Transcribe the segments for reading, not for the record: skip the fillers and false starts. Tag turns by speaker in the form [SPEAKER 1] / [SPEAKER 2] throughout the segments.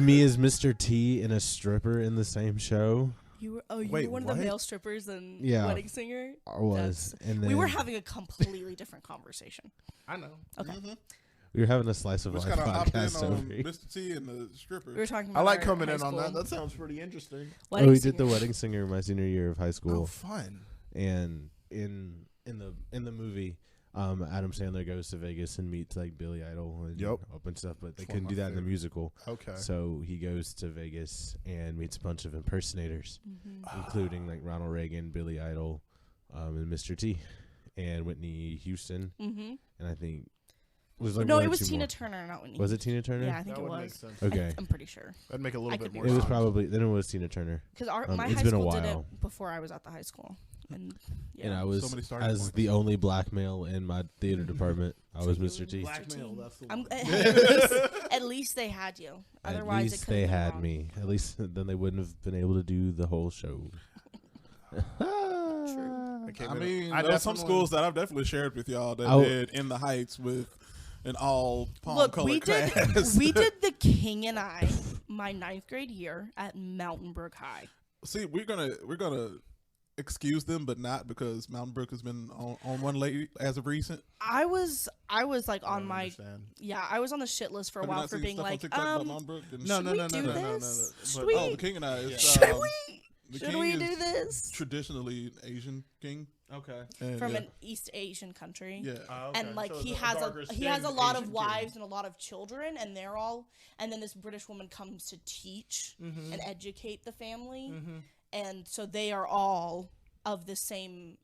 [SPEAKER 1] me as Mr. T and a stripper in the same show.
[SPEAKER 2] You were
[SPEAKER 3] Wait,
[SPEAKER 2] one of
[SPEAKER 3] what?
[SPEAKER 2] the male strippers and
[SPEAKER 1] Yeah.
[SPEAKER 2] Wedding Singer?
[SPEAKER 1] I was. And then
[SPEAKER 2] We were having a completely different conversation.
[SPEAKER 3] I know.
[SPEAKER 2] Okay.
[SPEAKER 1] we were having a slice of
[SPEAKER 4] We
[SPEAKER 1] life
[SPEAKER 4] just kind of hopped in
[SPEAKER 1] podcast over
[SPEAKER 4] on
[SPEAKER 1] here.
[SPEAKER 4] Mr. T and the stripper.
[SPEAKER 2] We were talking about
[SPEAKER 3] I like
[SPEAKER 2] our
[SPEAKER 3] coming
[SPEAKER 2] high
[SPEAKER 3] in on that.
[SPEAKER 2] school
[SPEAKER 3] That sounds pretty interesting.
[SPEAKER 2] Wedding
[SPEAKER 1] We did the
[SPEAKER 2] Singer.
[SPEAKER 1] Wedding Singer my senior year of high
[SPEAKER 3] Oh,
[SPEAKER 1] school.
[SPEAKER 3] fun.
[SPEAKER 1] And in the movie, Adam Sandler goes to Vegas and meets like Billy Idol and
[SPEAKER 3] Yep.
[SPEAKER 1] a bunch of stuff, but they
[SPEAKER 4] It's one
[SPEAKER 1] couldn't
[SPEAKER 4] of
[SPEAKER 1] do
[SPEAKER 4] my
[SPEAKER 1] that in the
[SPEAKER 4] favorites.
[SPEAKER 1] musical.
[SPEAKER 3] Okay.
[SPEAKER 1] So he goes to Vegas and meets a bunch of impersonators, including like Ronald Reagan, Billy Idol, and Mr. T, and Whitney Houston,
[SPEAKER 2] Mm-hmm.
[SPEAKER 1] and I think was like
[SPEAKER 2] No,
[SPEAKER 1] one
[SPEAKER 2] it
[SPEAKER 1] or
[SPEAKER 2] was
[SPEAKER 1] two
[SPEAKER 2] Tina
[SPEAKER 1] more.
[SPEAKER 2] Turner, not Whitney.
[SPEAKER 1] Was it Tina Turner?
[SPEAKER 2] Yeah, I think
[SPEAKER 3] That
[SPEAKER 2] it
[SPEAKER 3] would make
[SPEAKER 2] was.
[SPEAKER 3] sense.
[SPEAKER 1] Okay.
[SPEAKER 2] I'm pretty sure.
[SPEAKER 3] That'd make a
[SPEAKER 2] I
[SPEAKER 3] little
[SPEAKER 2] could
[SPEAKER 3] bit
[SPEAKER 2] be
[SPEAKER 3] more
[SPEAKER 1] It was
[SPEAKER 3] sense.
[SPEAKER 1] probably then it was Tina Turner.
[SPEAKER 2] Because my
[SPEAKER 1] it's
[SPEAKER 2] high
[SPEAKER 1] been a
[SPEAKER 2] school did
[SPEAKER 1] while.
[SPEAKER 2] it before I was at the high school. And yeah.
[SPEAKER 1] And I was
[SPEAKER 4] So many starting
[SPEAKER 1] as
[SPEAKER 4] points.
[SPEAKER 1] the only black male in my theater department. I was Mr. T.
[SPEAKER 3] Blackmail, that's the
[SPEAKER 2] I'm,
[SPEAKER 3] one.
[SPEAKER 2] at least they had you.
[SPEAKER 1] At
[SPEAKER 2] Otherwise,
[SPEAKER 1] least
[SPEAKER 2] it could
[SPEAKER 1] they
[SPEAKER 2] have been
[SPEAKER 1] had
[SPEAKER 2] wrong.
[SPEAKER 1] me. At least then they wouldn't have been able to do the whole show.
[SPEAKER 2] True.
[SPEAKER 4] I mean,
[SPEAKER 3] I
[SPEAKER 4] there are some
[SPEAKER 3] definitely-
[SPEAKER 4] schools that I've definitely shared with y'all that
[SPEAKER 1] Oh.
[SPEAKER 4] did In the Heights with an all palm
[SPEAKER 2] Look,
[SPEAKER 4] colored
[SPEAKER 2] we did
[SPEAKER 4] class.
[SPEAKER 2] we did The King and I my 9th grade year at Mountain Brook High.
[SPEAKER 4] See, we're gonna excuse them, but not because Mountain Brook has been on one lately as of recent.
[SPEAKER 2] I was like
[SPEAKER 3] I
[SPEAKER 2] on
[SPEAKER 3] don't
[SPEAKER 2] my
[SPEAKER 3] understand.
[SPEAKER 2] I was on the shit list for a
[SPEAKER 4] Have you
[SPEAKER 2] while
[SPEAKER 4] not
[SPEAKER 2] for
[SPEAKER 4] seen
[SPEAKER 2] being
[SPEAKER 4] stuff on
[SPEAKER 2] like
[SPEAKER 4] TikTok about Mountain Brook? And-
[SPEAKER 3] No,
[SPEAKER 2] should
[SPEAKER 3] no,
[SPEAKER 2] we
[SPEAKER 3] no,
[SPEAKER 2] do
[SPEAKER 3] no, no, no,
[SPEAKER 2] this?
[SPEAKER 3] no.
[SPEAKER 2] Should
[SPEAKER 3] But-
[SPEAKER 2] we?
[SPEAKER 4] Oh, the King and I. Is,
[SPEAKER 2] Should we?
[SPEAKER 4] the
[SPEAKER 2] Should
[SPEAKER 4] King
[SPEAKER 2] we
[SPEAKER 4] is
[SPEAKER 2] do this?
[SPEAKER 4] Traditionally an Asian king.
[SPEAKER 3] Okay.
[SPEAKER 4] And
[SPEAKER 2] From
[SPEAKER 4] yeah,
[SPEAKER 2] an East Asian country.
[SPEAKER 4] yeah.
[SPEAKER 2] And like
[SPEAKER 3] So
[SPEAKER 2] he
[SPEAKER 3] it's
[SPEAKER 2] has
[SPEAKER 3] darker
[SPEAKER 2] he has a
[SPEAKER 3] skinned
[SPEAKER 2] lot
[SPEAKER 3] Asian
[SPEAKER 2] of
[SPEAKER 3] kid.
[SPEAKER 2] wives and a lot of children, and they're all and then this British woman comes to teach
[SPEAKER 3] Mm-hmm.
[SPEAKER 2] and educate the family, and so they are all of the same.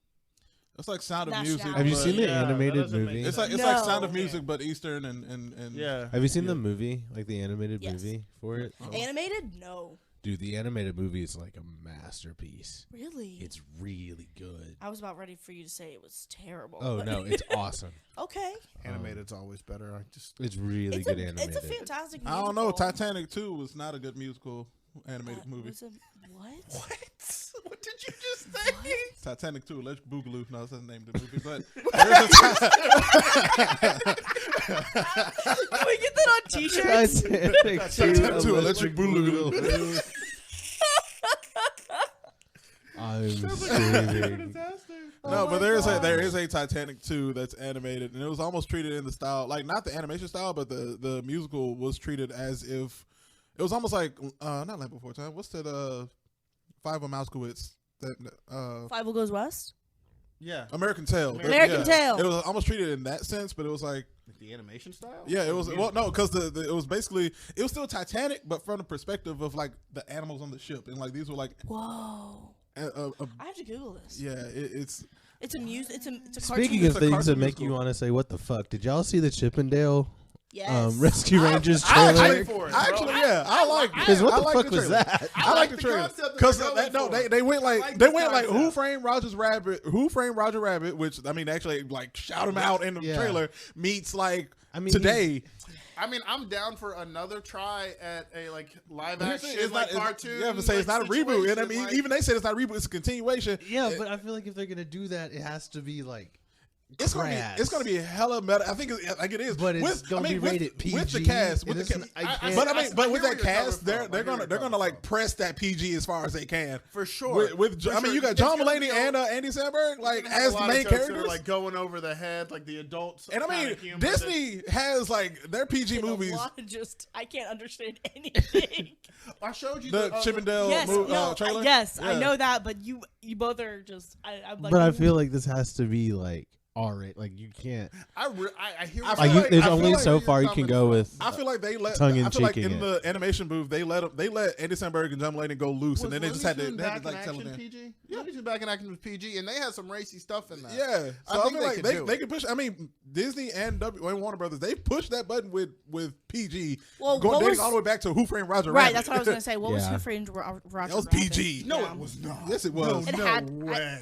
[SPEAKER 4] It's like Sound of Music.
[SPEAKER 2] Nationality.
[SPEAKER 1] Have you
[SPEAKER 4] but-
[SPEAKER 1] seen the
[SPEAKER 3] Yeah, that
[SPEAKER 1] animated
[SPEAKER 3] doesn't make
[SPEAKER 1] movie?
[SPEAKER 4] It's like
[SPEAKER 2] No.
[SPEAKER 4] Sound of Music, but Eastern and
[SPEAKER 3] Yeah.
[SPEAKER 1] Have you seen
[SPEAKER 4] Yeah.
[SPEAKER 1] the movie, like the animated
[SPEAKER 2] Yes.
[SPEAKER 1] movie for it?
[SPEAKER 2] Animated? No,
[SPEAKER 1] Dude, the animated movie is like a masterpiece.
[SPEAKER 2] really.
[SPEAKER 1] It's really good.
[SPEAKER 2] I was about ready for you to say it was terrible.
[SPEAKER 1] Oh
[SPEAKER 2] but-
[SPEAKER 1] no, it's awesome.
[SPEAKER 2] Okay,
[SPEAKER 3] Animated's always better. I just
[SPEAKER 1] It's really
[SPEAKER 2] it's
[SPEAKER 1] good
[SPEAKER 2] a
[SPEAKER 1] animated.
[SPEAKER 2] fantastic.
[SPEAKER 4] I don't know.
[SPEAKER 2] musical.
[SPEAKER 4] Titanic 2 was not a good musical animated
[SPEAKER 2] That
[SPEAKER 4] movie.
[SPEAKER 2] was a- what?
[SPEAKER 3] What did you just say?
[SPEAKER 4] Titanic 2, Electric Boogaloo. No, that's the name of the movie. But
[SPEAKER 2] Can we get that on T-shirts?
[SPEAKER 1] Titanic
[SPEAKER 4] 2, Electric Boogaloo.
[SPEAKER 1] I'm screaming.
[SPEAKER 4] No, but there is a Titanic 2 that's animated, and it was almost treated in the style, like not the animation style, but the musical was treated as if it was almost like not Land Before Time. What's that? Five of Mouskowitz. That
[SPEAKER 2] Five Will Goes West.
[SPEAKER 3] Yeah.
[SPEAKER 4] American Tail.
[SPEAKER 2] American Tail.
[SPEAKER 4] It was almost treated in that sense, but it was like
[SPEAKER 3] The animation style?
[SPEAKER 4] yeah, it was well no, because it was basically it was still Titanic, but from the perspective of like the animals on the ship, and like these were like
[SPEAKER 2] Whoa! I have to Google this.
[SPEAKER 4] yeah, it's
[SPEAKER 2] It's a music. It's a
[SPEAKER 1] Speaking
[SPEAKER 2] cartoon.
[SPEAKER 1] of things that
[SPEAKER 4] cartoon
[SPEAKER 1] make you
[SPEAKER 4] musical.
[SPEAKER 1] want to say, "What the fuck?" Did y'all see the Chippendale
[SPEAKER 2] yes.
[SPEAKER 1] Rescue Rangers
[SPEAKER 4] I
[SPEAKER 1] trailer?
[SPEAKER 4] like
[SPEAKER 1] Because what
[SPEAKER 4] I
[SPEAKER 1] the
[SPEAKER 4] like
[SPEAKER 1] fuck
[SPEAKER 4] the
[SPEAKER 1] was
[SPEAKER 4] trailer.
[SPEAKER 1] that?
[SPEAKER 4] I like the
[SPEAKER 3] the
[SPEAKER 4] trailer
[SPEAKER 3] concept that
[SPEAKER 4] because
[SPEAKER 3] they're going for.
[SPEAKER 4] they went
[SPEAKER 3] I
[SPEAKER 4] like
[SPEAKER 3] like
[SPEAKER 4] they
[SPEAKER 3] this
[SPEAKER 4] went like Who
[SPEAKER 3] concept.
[SPEAKER 4] Framed Roger Rabbit, which I mean actually like shout him out in the
[SPEAKER 1] Yeah.
[SPEAKER 4] trailer meets like
[SPEAKER 1] I mean,
[SPEAKER 4] today.
[SPEAKER 3] I mean, I'm down for another try at a like live
[SPEAKER 4] But
[SPEAKER 3] action
[SPEAKER 4] it's
[SPEAKER 3] like
[SPEAKER 4] not,
[SPEAKER 3] cartoon.
[SPEAKER 4] yeah, but say it's
[SPEAKER 3] like,
[SPEAKER 4] not a reboot, and I
[SPEAKER 3] situation,
[SPEAKER 4] mean
[SPEAKER 3] like-
[SPEAKER 4] even they said it's not a reboot, it's a continuation.
[SPEAKER 1] Yeah, but I feel like if they're gonna do that, it has to be like
[SPEAKER 4] It's
[SPEAKER 1] crass.
[SPEAKER 4] gonna be hella meta. I think it is,
[SPEAKER 1] But it's gonna be rated
[SPEAKER 4] with the
[SPEAKER 1] PG.
[SPEAKER 4] cast.
[SPEAKER 1] It
[SPEAKER 4] With the
[SPEAKER 1] isn't-
[SPEAKER 4] cast,
[SPEAKER 1] I
[SPEAKER 4] but I
[SPEAKER 3] I
[SPEAKER 4] mean, but with
[SPEAKER 3] hear
[SPEAKER 4] that
[SPEAKER 3] where you're
[SPEAKER 4] cast,
[SPEAKER 3] coming from.
[SPEAKER 4] they're
[SPEAKER 3] I hear where
[SPEAKER 4] gonna
[SPEAKER 3] you're
[SPEAKER 4] like
[SPEAKER 3] coming
[SPEAKER 4] press that PG as far as they can.
[SPEAKER 3] for sure.
[SPEAKER 4] With
[SPEAKER 3] For
[SPEAKER 4] I mean,
[SPEAKER 3] sure.
[SPEAKER 4] you got
[SPEAKER 3] It's
[SPEAKER 4] John
[SPEAKER 3] gonna
[SPEAKER 4] Mulaney
[SPEAKER 3] be
[SPEAKER 4] and Andy Samberg like
[SPEAKER 3] You're gonna have
[SPEAKER 4] as
[SPEAKER 3] a
[SPEAKER 4] the
[SPEAKER 3] lot of
[SPEAKER 4] main
[SPEAKER 3] jokes that are,
[SPEAKER 4] characters.
[SPEAKER 3] like going over the head, like the adults.
[SPEAKER 4] And I
[SPEAKER 3] kinda
[SPEAKER 4] mean,
[SPEAKER 3] humor
[SPEAKER 4] Disney has like their PG
[SPEAKER 2] A
[SPEAKER 4] movies.
[SPEAKER 2] lot of just I can't understand anything.
[SPEAKER 3] I showed you
[SPEAKER 4] The Chippendale
[SPEAKER 2] yes,
[SPEAKER 4] trailer.
[SPEAKER 2] yes,
[SPEAKER 4] Yeah.
[SPEAKER 2] I know that, but you both are just. I'm like.
[SPEAKER 1] But I feel like this has to be like R-rated. Like you can't.
[SPEAKER 3] I hear.
[SPEAKER 4] I
[SPEAKER 3] what
[SPEAKER 4] feel
[SPEAKER 3] you're
[SPEAKER 1] Like
[SPEAKER 4] like-
[SPEAKER 1] there's
[SPEAKER 4] I feel
[SPEAKER 1] only
[SPEAKER 4] like
[SPEAKER 1] so
[SPEAKER 3] you're
[SPEAKER 1] far you can
[SPEAKER 3] coming
[SPEAKER 1] go
[SPEAKER 3] from.
[SPEAKER 1] with.
[SPEAKER 4] I feel like they let.
[SPEAKER 1] Tongue in
[SPEAKER 4] I feel like
[SPEAKER 1] cheeking
[SPEAKER 4] in the animation booth they let Andy Samberg and John Mulaney go loose, and then they just had to like tell them.
[SPEAKER 3] PG. Looney Tunes back in action was PG, and they had some racy stuff in that.
[SPEAKER 4] Yeah,
[SPEAKER 3] I
[SPEAKER 4] so I,
[SPEAKER 3] think
[SPEAKER 4] feel
[SPEAKER 3] they
[SPEAKER 4] like
[SPEAKER 3] could
[SPEAKER 4] they
[SPEAKER 3] do
[SPEAKER 4] they
[SPEAKER 3] it.
[SPEAKER 4] can push. I mean, Disney and Warner Brothers they pushed that button with PG,
[SPEAKER 2] Well,
[SPEAKER 4] going
[SPEAKER 2] what
[SPEAKER 4] dating
[SPEAKER 2] was-
[SPEAKER 4] all the way back to Who Framed Roger
[SPEAKER 2] Right,
[SPEAKER 4] Rabbit.
[SPEAKER 2] that's what I was gonna say. What was
[SPEAKER 1] Yeah.
[SPEAKER 2] Who Framed Roger
[SPEAKER 4] That was
[SPEAKER 2] Rabbit?
[SPEAKER 4] PG.
[SPEAKER 3] No,
[SPEAKER 2] Yeah.
[SPEAKER 3] it was not.
[SPEAKER 4] Yes, it was.
[SPEAKER 2] It
[SPEAKER 3] No
[SPEAKER 2] had-
[SPEAKER 3] way.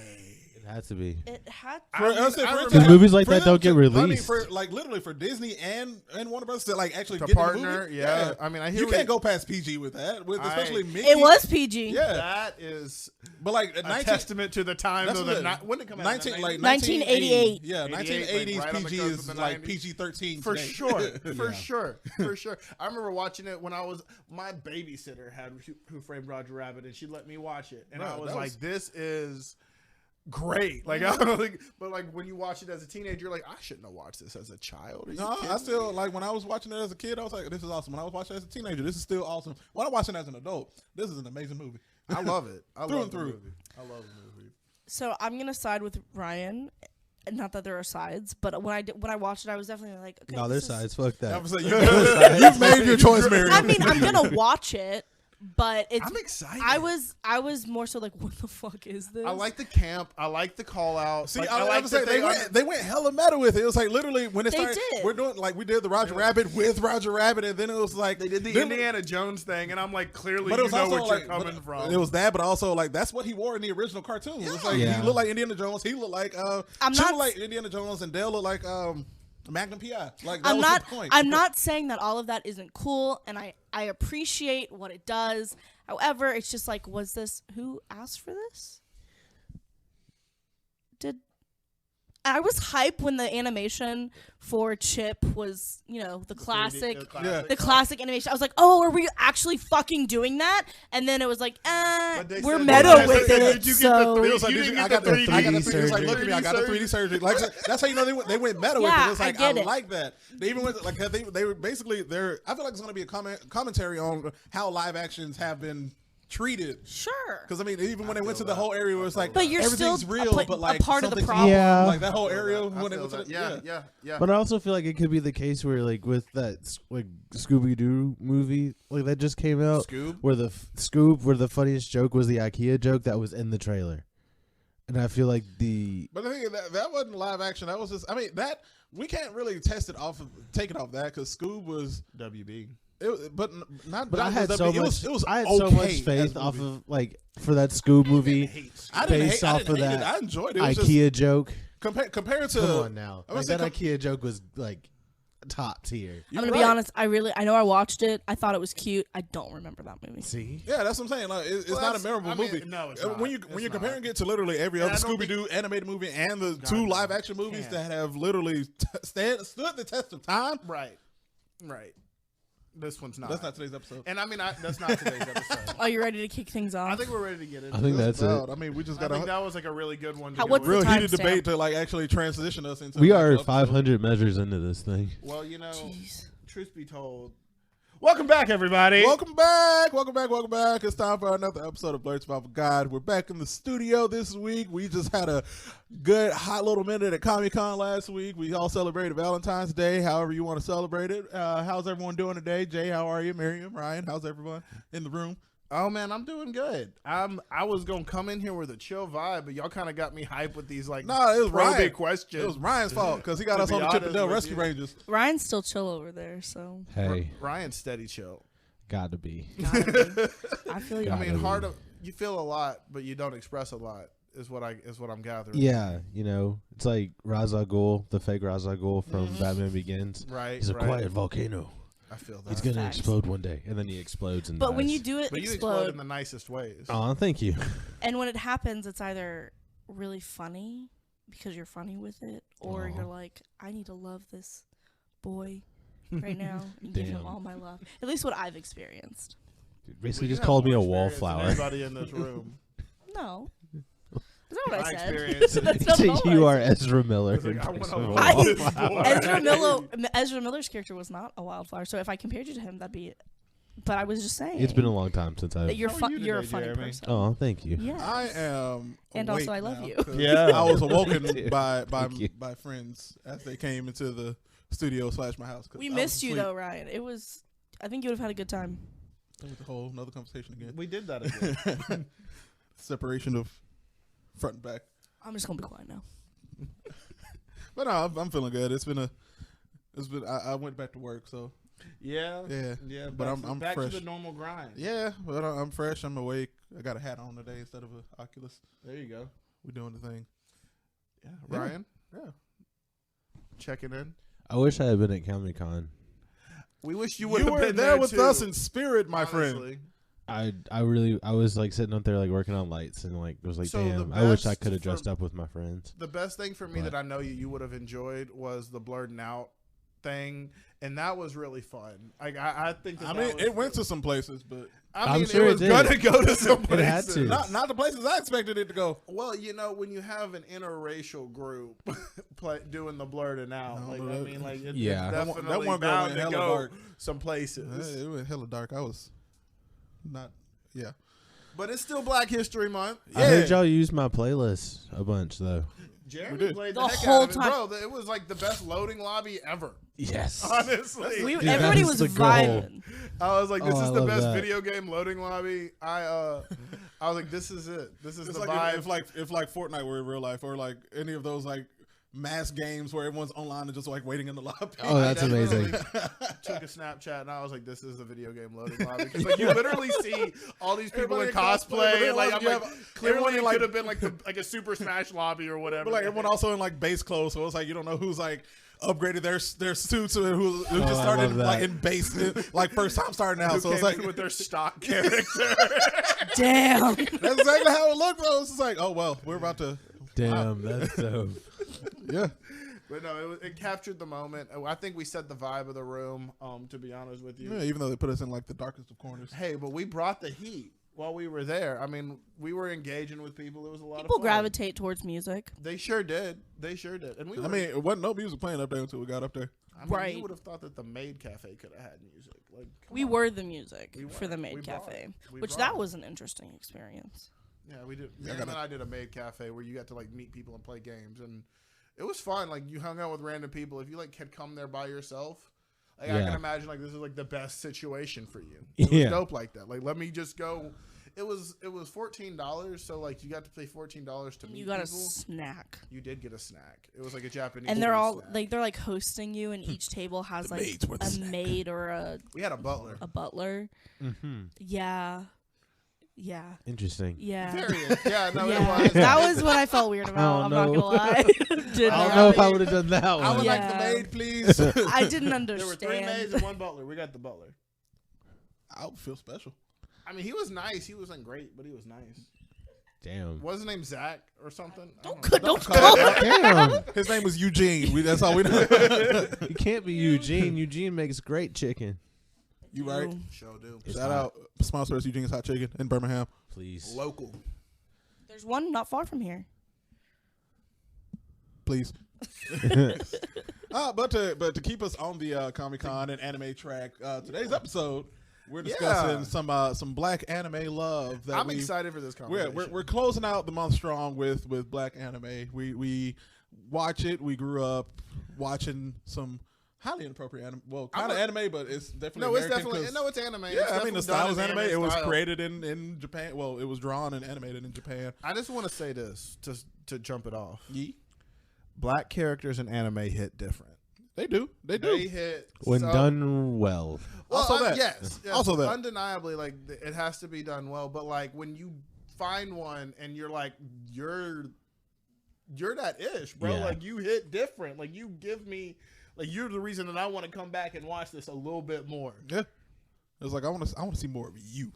[SPEAKER 1] It It has to be.
[SPEAKER 2] It had.
[SPEAKER 1] Because movies like that don't get released.
[SPEAKER 4] I mean, for literally for Disney and Warner Bros. To actually
[SPEAKER 3] to
[SPEAKER 4] get
[SPEAKER 3] partner.
[SPEAKER 4] the movie.
[SPEAKER 3] Yeah. I mean, I hear
[SPEAKER 4] you can't go past PG with that. Especially Mickey.
[SPEAKER 2] It was PG.
[SPEAKER 4] Yeah,
[SPEAKER 3] that is.
[SPEAKER 4] But like
[SPEAKER 3] a testament to the time of when did it come out?
[SPEAKER 2] 1988.
[SPEAKER 4] Yeah, 1980s
[SPEAKER 3] right
[SPEAKER 4] PG is like
[SPEAKER 3] 90s.
[SPEAKER 4] PG-13
[SPEAKER 3] For
[SPEAKER 4] today.
[SPEAKER 3] sure, for sure. I remember watching it when my babysitter had Who Framed Roger Rabbit, and she let me watch it, and I was like, "This is great." Like I don't think, but like when you watch it as a teenager, you're like, "I shouldn't have watched this as a child."
[SPEAKER 4] No, I still like when I was watching it as a kid. I was like, "This is awesome." When I was watching it as a teenager, this is still awesome. When I'm watching it as an adult, this is an amazing movie.
[SPEAKER 3] I love it. I
[SPEAKER 4] Through
[SPEAKER 3] love
[SPEAKER 4] and
[SPEAKER 3] the
[SPEAKER 4] through.
[SPEAKER 3] movie. I love the movie.
[SPEAKER 2] So I'm gonna side with Ryan. Not that there are sides, but when I watched it, I was definitely like, okay,
[SPEAKER 1] No, there's sides. Fuck that.
[SPEAKER 4] You've made your choice, Mary.
[SPEAKER 2] I mean, I'm gonna watch it, but I'm
[SPEAKER 3] excited.
[SPEAKER 2] I was more so like, what the fuck is this?
[SPEAKER 3] I like the camp. I like the call out.
[SPEAKER 4] See,
[SPEAKER 3] like,
[SPEAKER 4] I
[SPEAKER 3] like
[SPEAKER 4] was say they went hella meta with it. It was like literally when it
[SPEAKER 2] They
[SPEAKER 4] started,
[SPEAKER 2] did.
[SPEAKER 4] we're doing like we did the Roger Rabbit with Roger Rabbit, and then it was like
[SPEAKER 3] They did the Indiana Jones thing, and I'm like, clearly,
[SPEAKER 4] But it
[SPEAKER 3] you
[SPEAKER 4] was
[SPEAKER 3] know
[SPEAKER 4] also
[SPEAKER 3] what
[SPEAKER 4] like
[SPEAKER 3] you're coming from.
[SPEAKER 4] It was that, but also like that's what he wore in the original cartoon. It was like
[SPEAKER 1] Yeah.
[SPEAKER 4] he looked like Indiana Jones. He looked like
[SPEAKER 2] I'm
[SPEAKER 4] she
[SPEAKER 2] not
[SPEAKER 4] looked like Indiana Jones, and Dale looked like Magnum PI. Like that
[SPEAKER 2] I'm
[SPEAKER 4] was
[SPEAKER 2] not.
[SPEAKER 4] the point.
[SPEAKER 2] I'm not saying that all of that isn't cool, and I appreciate what it does. However, it's just like, was this who asked for this? I was hype when the animation for Chip was, the classic, the classic animation. I was like, oh, are we actually fucking doing that? And then it was like, we're meta with it.
[SPEAKER 3] Did you
[SPEAKER 2] So
[SPEAKER 3] get
[SPEAKER 4] It was like, I got the 3D surgery. Like, look at me, I got the 3D
[SPEAKER 3] 3D
[SPEAKER 4] surgery. Like, that's how you know they went meta with
[SPEAKER 2] Yeah,
[SPEAKER 4] it. It's like,
[SPEAKER 2] I get it.
[SPEAKER 4] like that. They even went, like, they were basically, I feel like it's going to be a commentary on how live actions have been treated.
[SPEAKER 2] sure.
[SPEAKER 4] Because, I mean, even when they went to the whole area where it's like,
[SPEAKER 2] But you're
[SPEAKER 4] everything's
[SPEAKER 2] still
[SPEAKER 4] real,
[SPEAKER 2] a
[SPEAKER 4] but like,
[SPEAKER 2] part of the
[SPEAKER 4] something's
[SPEAKER 2] problem.
[SPEAKER 1] Yeah.
[SPEAKER 4] like that whole
[SPEAKER 3] I
[SPEAKER 4] area
[SPEAKER 3] feel
[SPEAKER 4] when they
[SPEAKER 3] that.
[SPEAKER 4] went to
[SPEAKER 3] Yeah.
[SPEAKER 1] But I also feel like it could be the case where, like, with that like Scooby Doo movie, like that just came out, where the funniest joke was the IKEA joke that was in the trailer, and I feel like
[SPEAKER 4] But the thing is that wasn't live action. That was just, I mean, that we can't really take it off that because Scoob was
[SPEAKER 3] WB.
[SPEAKER 4] But
[SPEAKER 1] I had so much.
[SPEAKER 4] It was
[SPEAKER 1] I had
[SPEAKER 4] okay
[SPEAKER 1] so much faith off of like for that Scoob movie based off of that
[SPEAKER 4] I enjoyed it. It was
[SPEAKER 1] IKEA joke.
[SPEAKER 4] compared to
[SPEAKER 1] Come on now,
[SPEAKER 4] I
[SPEAKER 1] like
[SPEAKER 4] was
[SPEAKER 1] that
[SPEAKER 4] saying,
[SPEAKER 1] IKEA joke was like top tier.
[SPEAKER 2] I'm gonna be honest. I know I watched it. I thought it was cute. I don't remember that movie.
[SPEAKER 1] See,
[SPEAKER 4] Yeah, that's what I'm saying. Like, it's not a memorable movie.
[SPEAKER 3] No, it's not.
[SPEAKER 4] When you're comparing it to literally every other
[SPEAKER 3] I don't
[SPEAKER 4] Scooby Doo animated movie and the two live action movies that have literally stood the test of time.
[SPEAKER 3] Right. This one's not.
[SPEAKER 4] That's not today's episode.
[SPEAKER 3] And I mean, that's not today's episode.
[SPEAKER 2] Are you ready to kick things off?
[SPEAKER 3] I think we're ready to get into
[SPEAKER 1] I think
[SPEAKER 3] it.
[SPEAKER 1] that's it.
[SPEAKER 4] I mean, we just
[SPEAKER 3] I
[SPEAKER 4] got
[SPEAKER 3] think
[SPEAKER 4] a
[SPEAKER 3] that was like a really good one.
[SPEAKER 2] What's the
[SPEAKER 4] real heated
[SPEAKER 2] timestamp?
[SPEAKER 4] debate to like actually transition us into.
[SPEAKER 1] we
[SPEAKER 4] the
[SPEAKER 1] are
[SPEAKER 4] actual episode.
[SPEAKER 1] 500 measures into this thing.
[SPEAKER 3] Well,
[SPEAKER 2] Jeez.
[SPEAKER 3] truth be told, welcome back, everybody.
[SPEAKER 4] Welcome back. It's time for another episode of Blerd Survival Guide. We're back in the studio this week. We just had a good hot little minute at Comic-Con last week. We all celebrated Valentine's Day, however you want to celebrate it. How's everyone doing today? Jay, how are you? Miriam, Ryan, how's everyone in the room?
[SPEAKER 3] Oh man, I'm doing good. I was gonna come in here with a chill vibe, but y'all kind of got me hype with these like
[SPEAKER 4] No, it was
[SPEAKER 3] probing
[SPEAKER 4] Ryan.
[SPEAKER 3] questions.
[SPEAKER 4] It was Ryan's fault because he got
[SPEAKER 3] To
[SPEAKER 4] us
[SPEAKER 3] be
[SPEAKER 4] on the Chip and
[SPEAKER 3] honest
[SPEAKER 4] Dale
[SPEAKER 3] with
[SPEAKER 4] Rescue
[SPEAKER 3] you.
[SPEAKER 4] Rangers.
[SPEAKER 2] Ryan's still chill over there, so
[SPEAKER 1] Hey,
[SPEAKER 3] Ryan's steady chill.
[SPEAKER 1] gotta be.
[SPEAKER 2] I feel you.
[SPEAKER 3] I mean,
[SPEAKER 1] Gotta be.
[SPEAKER 3] you feel a lot, but you don't express a lot. Is what I'm gathering.
[SPEAKER 1] Yeah, it's like Ra's al Ghul, the fake Ra's al Ghul from Batman Begins.
[SPEAKER 3] Right.
[SPEAKER 1] He's a
[SPEAKER 3] right.
[SPEAKER 1] quiet volcano.
[SPEAKER 3] I feel that.
[SPEAKER 1] He's gonna
[SPEAKER 2] Facts.
[SPEAKER 1] explode one day, and then he explodes and
[SPEAKER 2] But when
[SPEAKER 1] dies.
[SPEAKER 2] you do it
[SPEAKER 3] But you explode
[SPEAKER 2] explode,
[SPEAKER 3] in the nicest ways.
[SPEAKER 1] Oh, thank you.
[SPEAKER 2] and when it happens, it's either really funny because you're funny with it, or
[SPEAKER 1] Aw.
[SPEAKER 2] you're like, I need to love this boy right now and give him
[SPEAKER 1] Damn.
[SPEAKER 2] all my love. At least what I've experienced.
[SPEAKER 1] Dude, basically
[SPEAKER 3] Well, you
[SPEAKER 1] just
[SPEAKER 3] have
[SPEAKER 1] called me
[SPEAKER 3] more
[SPEAKER 1] a
[SPEAKER 3] experience than
[SPEAKER 1] wallflower.
[SPEAKER 3] Anybody in this room?
[SPEAKER 2] No, that's not what
[SPEAKER 3] My
[SPEAKER 2] I said.
[SPEAKER 3] experience.
[SPEAKER 2] That's not at all
[SPEAKER 1] You
[SPEAKER 2] what
[SPEAKER 1] are
[SPEAKER 2] I said.
[SPEAKER 1] Ezra Miller.
[SPEAKER 3] It's like, I
[SPEAKER 1] Based
[SPEAKER 3] wanna
[SPEAKER 1] on a
[SPEAKER 3] love this
[SPEAKER 1] wallflower.
[SPEAKER 3] boy.
[SPEAKER 2] Ezra Miller's character was not a wildflower, so if I compared you to him, that'd be it. But I was just saying.
[SPEAKER 1] It's been a long time since
[SPEAKER 2] that
[SPEAKER 1] I've.
[SPEAKER 2] you're
[SPEAKER 3] How are you
[SPEAKER 2] you're a
[SPEAKER 3] today,
[SPEAKER 2] funny
[SPEAKER 3] Jeremy?
[SPEAKER 2] person.
[SPEAKER 1] Oh, thank you.
[SPEAKER 2] Yes.
[SPEAKER 4] I am,
[SPEAKER 2] And
[SPEAKER 4] awake
[SPEAKER 2] also I love
[SPEAKER 4] now
[SPEAKER 2] you.
[SPEAKER 4] 'cause
[SPEAKER 1] Yeah.
[SPEAKER 4] I was awoken
[SPEAKER 1] Dude.
[SPEAKER 4] by
[SPEAKER 1] Thank you.
[SPEAKER 4] friends as they came into the studio / my house. 'Cause
[SPEAKER 2] We
[SPEAKER 4] I was
[SPEAKER 2] missed you
[SPEAKER 4] asleep.
[SPEAKER 2] though, Ryan. It was. I think you would have had a good time.
[SPEAKER 4] That was a whole another conversation again.
[SPEAKER 3] We did that again.
[SPEAKER 4] Separation of front and back.
[SPEAKER 2] I'm just gonna be quiet now.
[SPEAKER 4] But no, I'm feeling good. I went back to work, so
[SPEAKER 3] Yeah.
[SPEAKER 4] yeah.
[SPEAKER 3] But
[SPEAKER 4] But I'm
[SPEAKER 3] back
[SPEAKER 4] fresh.
[SPEAKER 3] to the normal grind.
[SPEAKER 4] Yeah, but I'm fresh. I'm awake. I got a hat on today instead of an Oculus.
[SPEAKER 3] There you go.
[SPEAKER 4] We're doing the thing.
[SPEAKER 3] Yeah, Ryan. Yeah. Checking in.
[SPEAKER 1] I wish I had been at Comic Con.
[SPEAKER 3] We wish you would have been
[SPEAKER 4] there with
[SPEAKER 3] too,
[SPEAKER 4] us in spirit, my
[SPEAKER 3] honestly.
[SPEAKER 4] friend.
[SPEAKER 1] I was like sitting up there like working on lights and like was like,
[SPEAKER 3] So
[SPEAKER 1] damn,
[SPEAKER 3] the
[SPEAKER 1] I wish I
[SPEAKER 3] best
[SPEAKER 1] could have dressed up with my friends.
[SPEAKER 3] The best thing for me that I know you would have enjoyed was the blurred out thing, and that was really fun. Like I think.
[SPEAKER 4] I mean, it went to some places, but
[SPEAKER 3] I mean,
[SPEAKER 1] sure
[SPEAKER 3] it was
[SPEAKER 1] it
[SPEAKER 3] gonna go to some places.
[SPEAKER 1] It had to.
[SPEAKER 4] not the places I expected it to go.
[SPEAKER 3] Well, you know, when you have an interracial group doing the blurred out,
[SPEAKER 4] No,
[SPEAKER 3] like
[SPEAKER 4] no,
[SPEAKER 3] I
[SPEAKER 4] that-
[SPEAKER 3] mean, like it's
[SPEAKER 1] Yeah.
[SPEAKER 3] definitely
[SPEAKER 4] That one girl
[SPEAKER 3] bound
[SPEAKER 4] went
[SPEAKER 3] to
[SPEAKER 4] hella
[SPEAKER 3] go
[SPEAKER 4] dark.
[SPEAKER 3] some places.
[SPEAKER 4] It went hella dark. I was not. Yeah.
[SPEAKER 3] But it's still Black History Month.
[SPEAKER 1] I heard y'all use my playlist a bunch though.
[SPEAKER 3] Jeremy played the
[SPEAKER 2] The
[SPEAKER 3] heck
[SPEAKER 2] whole
[SPEAKER 3] out of it,
[SPEAKER 2] time.
[SPEAKER 3] bro. It was like the best loading lobby ever.
[SPEAKER 1] Yes.
[SPEAKER 3] Honestly,
[SPEAKER 2] Everybody
[SPEAKER 1] that's
[SPEAKER 2] was
[SPEAKER 1] the goal.
[SPEAKER 2] vibing.
[SPEAKER 3] I was like, "This
[SPEAKER 1] Oh, I
[SPEAKER 3] is the
[SPEAKER 1] love
[SPEAKER 3] best
[SPEAKER 1] that.
[SPEAKER 3] video game loading lobby." I was like, "This is it. This is
[SPEAKER 4] It's
[SPEAKER 3] the
[SPEAKER 4] like
[SPEAKER 3] vibe."
[SPEAKER 4] if Fortnite were in real life, or like any of those like mass games where everyone's online and just like waiting in the lobby.
[SPEAKER 1] Oh, that's amazing.
[SPEAKER 3] Took a Snapchat and I was like, "This is the video game loading lobby." Because like you literally see all these people
[SPEAKER 4] Everybody
[SPEAKER 3] in
[SPEAKER 4] in cosplay,
[SPEAKER 3] cosplay.
[SPEAKER 4] but
[SPEAKER 3] Like
[SPEAKER 4] then,
[SPEAKER 3] I'm
[SPEAKER 4] you
[SPEAKER 3] like,
[SPEAKER 4] have-
[SPEAKER 3] clearly
[SPEAKER 4] everyone
[SPEAKER 3] it
[SPEAKER 4] in, like-
[SPEAKER 3] could have been like a Super Smash lobby or whatever.
[SPEAKER 4] But like everyone also in like base clothes, so it's like you don't know who's like upgraded their suits and who just
[SPEAKER 1] I
[SPEAKER 4] started
[SPEAKER 1] love that.
[SPEAKER 4] like in base, like first time starting out.
[SPEAKER 3] Who
[SPEAKER 4] So it's
[SPEAKER 3] came
[SPEAKER 4] like
[SPEAKER 3] in with their stock character.
[SPEAKER 2] Damn.
[SPEAKER 4] that's exactly how it looked, bro. It's just like, oh well, we're about to.
[SPEAKER 1] Damn, that's dope.
[SPEAKER 4] Yeah.
[SPEAKER 3] But no, it captured the moment. I think we set the vibe of the room. To be honest with you,
[SPEAKER 4] Yeah, even though they put us in like the darkest of corners.
[SPEAKER 3] hey, but we brought the heat while we were there. I mean, we were engaging with people. It was a lot
[SPEAKER 2] People
[SPEAKER 3] of fun.
[SPEAKER 2] gravitate towards music.
[SPEAKER 3] They sure did. They sure did. And we were,
[SPEAKER 4] I mean, it wasn't no music playing up there until we got up there.
[SPEAKER 2] Right.
[SPEAKER 3] You would have thought that the Maid Cafe could have had music. Like come
[SPEAKER 2] We
[SPEAKER 3] on.
[SPEAKER 2] were the music
[SPEAKER 3] We
[SPEAKER 2] for
[SPEAKER 3] were.
[SPEAKER 2] the
[SPEAKER 3] We
[SPEAKER 2] Maid
[SPEAKER 3] brought
[SPEAKER 2] Cafe,
[SPEAKER 3] it. We
[SPEAKER 2] which
[SPEAKER 3] brought
[SPEAKER 2] that
[SPEAKER 3] it.
[SPEAKER 2] was an interesting experience.
[SPEAKER 3] Yeah, we did.
[SPEAKER 4] Yeah, I
[SPEAKER 3] Miriam
[SPEAKER 4] gotta-
[SPEAKER 3] and I did a Maid Cafe where you got to like meet people and play games, and it was fun. Like you hung out with random people. If you like had come there by yourself, like I
[SPEAKER 1] Yeah.
[SPEAKER 3] can imagine like this is like the best situation for you. It was
[SPEAKER 1] Yeah.
[SPEAKER 3] dope like that. Like let me just go. It was $14, so like you got to pay $14 to meet
[SPEAKER 2] You got a
[SPEAKER 3] people.
[SPEAKER 2] snack,
[SPEAKER 3] You did get a snack. It was like a Japanese.
[SPEAKER 2] and they're all
[SPEAKER 3] snack.
[SPEAKER 2] like they're like hosting you, and each table has
[SPEAKER 4] The
[SPEAKER 2] like
[SPEAKER 4] maids were the
[SPEAKER 2] a
[SPEAKER 4] snack.
[SPEAKER 2] maid or
[SPEAKER 3] we had a butler.
[SPEAKER 2] a butler.
[SPEAKER 1] Mm-hmm.
[SPEAKER 2] Yeah,
[SPEAKER 1] Interesting.
[SPEAKER 3] Very, yeah, no,
[SPEAKER 2] yeah.
[SPEAKER 3] it was.
[SPEAKER 2] That was what I felt weird about.
[SPEAKER 1] Oh,
[SPEAKER 2] I'm not
[SPEAKER 1] no.
[SPEAKER 2] gonna lie. Did
[SPEAKER 1] I don't
[SPEAKER 2] not-
[SPEAKER 1] know if I would have done that one.
[SPEAKER 4] I would like the
[SPEAKER 2] Yeah.
[SPEAKER 4] maid, please.
[SPEAKER 2] I didn't
[SPEAKER 3] There
[SPEAKER 2] understand.
[SPEAKER 3] were 3 maids and 1 butler. We got the butler.
[SPEAKER 4] I would feel special.
[SPEAKER 3] I mean, he was nice. He wasn't great, but he was nice.
[SPEAKER 1] Damn.
[SPEAKER 3] What's his name? Zach or something? I
[SPEAKER 2] Don't
[SPEAKER 3] don't know.
[SPEAKER 2] call him.
[SPEAKER 1] Damn.
[SPEAKER 4] His name was Eugene. That's all we know.
[SPEAKER 1] You can't be Eugene. Eugene makes great chicken.
[SPEAKER 4] You right?
[SPEAKER 3] Sure do.
[SPEAKER 1] It's
[SPEAKER 4] Shout
[SPEAKER 1] hot.
[SPEAKER 4] out sponsor us Eugene's Hot Chicken in Birmingham.
[SPEAKER 1] Please.
[SPEAKER 3] Local.
[SPEAKER 2] There's one not far from here.
[SPEAKER 4] Please. But to keep us on the Comic Con and anime track, today's episode we're discussing some black anime love. That
[SPEAKER 3] I'm excited for this conversation.
[SPEAKER 4] We're closing out the month strong with black anime. We watch it. We grew up watching some highly inappropriate anime. Well, kind of anime, but it's definitely
[SPEAKER 3] no, it's
[SPEAKER 4] American
[SPEAKER 3] definitely
[SPEAKER 4] 'cause-
[SPEAKER 3] no, it's anime.
[SPEAKER 4] Yeah,
[SPEAKER 3] It's
[SPEAKER 4] I mean
[SPEAKER 3] definitely
[SPEAKER 4] the style
[SPEAKER 3] done
[SPEAKER 4] is
[SPEAKER 3] in
[SPEAKER 4] anime. It was
[SPEAKER 3] style.
[SPEAKER 4] created in Japan. Well, it was drawn and animated in Japan.
[SPEAKER 3] I just want to say this to jump it off.
[SPEAKER 4] Yee.
[SPEAKER 3] Black characters in anime hit different.
[SPEAKER 4] They do. They do.
[SPEAKER 3] They hit
[SPEAKER 1] When
[SPEAKER 3] so-
[SPEAKER 1] done well.
[SPEAKER 3] Well,
[SPEAKER 4] Also that.
[SPEAKER 3] yes,
[SPEAKER 4] Also that.
[SPEAKER 3] undeniably, like it has to be done well. But like when you find one and you're like you're that ish, bro.
[SPEAKER 1] Yeah.
[SPEAKER 3] Like you hit different. Like you give me, like you're the reason that I want to come back and watch this a little bit more.
[SPEAKER 4] Yeah. It's like I want to see more of you,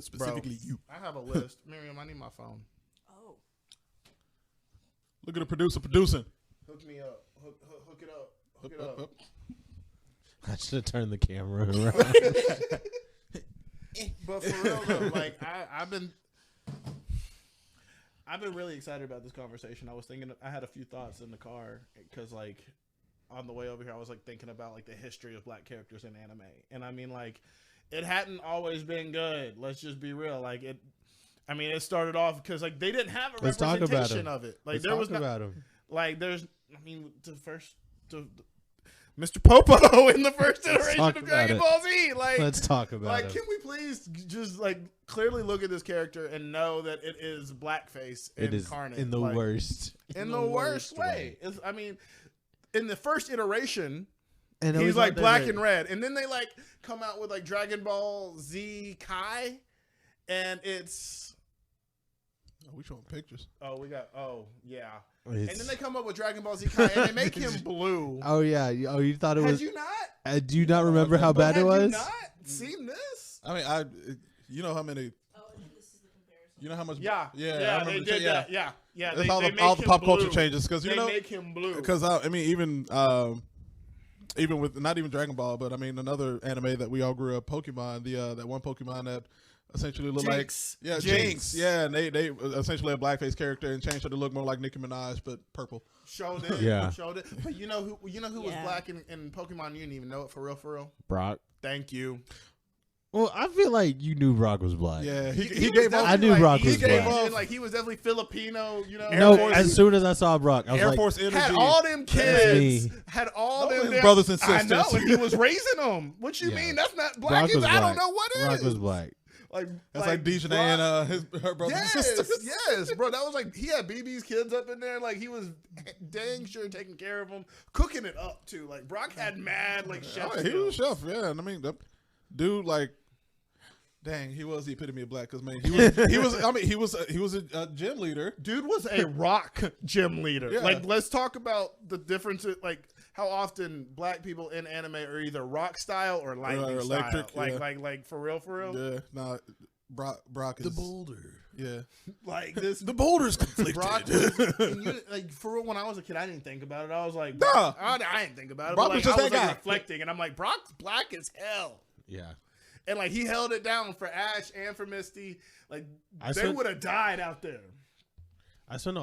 [SPEAKER 4] specifically you.
[SPEAKER 3] I have a list. Miriam, I need my phone.
[SPEAKER 2] Oh.
[SPEAKER 4] Look at the producer producing.
[SPEAKER 3] Hook me up. Hook it up. Hook it up.
[SPEAKER 1] I should have turned the camera around.
[SPEAKER 3] But for real though, like I've been really excited about this conversation. I was thinking, I had a few thoughts in the car because like on the way over here, I was like thinking about like the history of black characters in anime, and I mean like it hadn't always been good. Let's just be real. Like it. I mean, it started off because like they didn't have a
[SPEAKER 1] Let's talk about
[SPEAKER 3] representation
[SPEAKER 1] him.
[SPEAKER 3] of it. Like
[SPEAKER 1] Let's
[SPEAKER 3] there
[SPEAKER 1] talk
[SPEAKER 3] was not,
[SPEAKER 1] about him.
[SPEAKER 3] like there's. I mean, Mr. Popo in the first iteration
[SPEAKER 1] talk
[SPEAKER 3] of
[SPEAKER 1] about
[SPEAKER 3] Dragon
[SPEAKER 1] it.
[SPEAKER 3] Ball Z. Like
[SPEAKER 1] Let's talk about
[SPEAKER 3] like,
[SPEAKER 1] him.
[SPEAKER 3] can we please just like clearly look at this character and know that it is blackface
[SPEAKER 1] It is
[SPEAKER 3] incarnate
[SPEAKER 1] in the
[SPEAKER 3] like,
[SPEAKER 1] worst.
[SPEAKER 3] in the worst way. It's, I mean, in the first iteration,
[SPEAKER 1] And it
[SPEAKER 3] he's
[SPEAKER 1] was
[SPEAKER 3] like
[SPEAKER 1] not that
[SPEAKER 3] black
[SPEAKER 1] great.
[SPEAKER 3] and red, and then they like come out with like Dragon Ball Z Kai, and it's
[SPEAKER 4] We showing pictures.
[SPEAKER 3] Oh, we got. Oh, yeah.
[SPEAKER 1] It's,
[SPEAKER 3] and then they come up with Dragon Ball Z Kai, and they make him blue.
[SPEAKER 1] Oh yeah. Oh, you thought it was?
[SPEAKER 3] Had you not?
[SPEAKER 1] Do you not remember how bad it was?
[SPEAKER 3] Had you not seen this?
[SPEAKER 4] I mean, you know how many.
[SPEAKER 2] Oh, this is the comparison.
[SPEAKER 4] You know how much?
[SPEAKER 3] Yeah.
[SPEAKER 4] I
[SPEAKER 3] They
[SPEAKER 4] remember
[SPEAKER 3] did that. Yeah. Yeah.
[SPEAKER 4] That's
[SPEAKER 3] They
[SPEAKER 4] all the
[SPEAKER 3] make
[SPEAKER 4] pop
[SPEAKER 3] him
[SPEAKER 4] culture
[SPEAKER 3] blue.
[SPEAKER 4] changes because
[SPEAKER 3] They make him blue.
[SPEAKER 4] Because I mean, even with not even Dragon Ball, but I mean another anime that we all grew up, Pokemon. That one Pokemon that essentially looked
[SPEAKER 3] Jinx.
[SPEAKER 4] like Jinx. Yeah, and they essentially a blackface character and changed her to look more like Nicki Minaj but purple.
[SPEAKER 3] Showed it.
[SPEAKER 1] Yeah.
[SPEAKER 3] Showed it. But you know who was black in Pokemon? You didn't even know it for real.
[SPEAKER 1] Brock.
[SPEAKER 3] Thank you.
[SPEAKER 1] Well, I feel like you knew Brock was black.
[SPEAKER 4] Yeah,
[SPEAKER 3] He
[SPEAKER 4] gave
[SPEAKER 3] was
[SPEAKER 4] up.
[SPEAKER 1] I knew
[SPEAKER 3] like,
[SPEAKER 1] Brock
[SPEAKER 3] he
[SPEAKER 1] was
[SPEAKER 3] gave
[SPEAKER 1] black.
[SPEAKER 3] up, like he was definitely Filipino. You know.
[SPEAKER 1] No, as soon as I saw Brock, I was
[SPEAKER 4] Air
[SPEAKER 1] like,
[SPEAKER 4] Force energy.
[SPEAKER 3] Had all them kids. Had all
[SPEAKER 4] Those
[SPEAKER 3] them
[SPEAKER 4] his brothers and
[SPEAKER 3] I know,
[SPEAKER 4] sisters.
[SPEAKER 3] and he was raising them. What you
[SPEAKER 1] Yeah.
[SPEAKER 3] mean? That's not black.
[SPEAKER 1] Brock was
[SPEAKER 3] I don't
[SPEAKER 1] black.
[SPEAKER 3] know what is.
[SPEAKER 1] Brock was black.
[SPEAKER 4] That's like Dejanay and her brothers and sisters.
[SPEAKER 3] Yes, bro. That was like he had BB's kids up in there. Like he was dang sure taking care of them, cooking it up too. Like Brock had mad like chef.
[SPEAKER 4] He was a chef, yeah. And I mean, that dude, like, dang, he was the epitome of black. Because man, he was a gym leader.
[SPEAKER 3] Dude was a rock gym leader.
[SPEAKER 4] Yeah.
[SPEAKER 3] Like, let's talk about the difference. Like how often black people in anime are either rock style or lightning
[SPEAKER 4] electric,
[SPEAKER 3] style.
[SPEAKER 4] yeah.
[SPEAKER 3] Like for real.
[SPEAKER 4] Yeah, nah, Brock is
[SPEAKER 1] The boulder.
[SPEAKER 4] Yeah,
[SPEAKER 3] Like this.
[SPEAKER 4] the boulder's conflicted.
[SPEAKER 3] Brock, and you, like for real, when I was a kid, I didn't think about it. I was like,
[SPEAKER 4] Nah.
[SPEAKER 3] I didn't think about it.
[SPEAKER 4] Brock
[SPEAKER 3] But
[SPEAKER 4] was
[SPEAKER 3] like,
[SPEAKER 4] just
[SPEAKER 3] I was
[SPEAKER 4] that
[SPEAKER 3] like
[SPEAKER 4] guy.
[SPEAKER 3] reflecting, and I'm like, Brock's black as hell.
[SPEAKER 1] Yeah.
[SPEAKER 3] And like he held it down for Ash and for Misty. Like they would have died out there.
[SPEAKER 1] I spent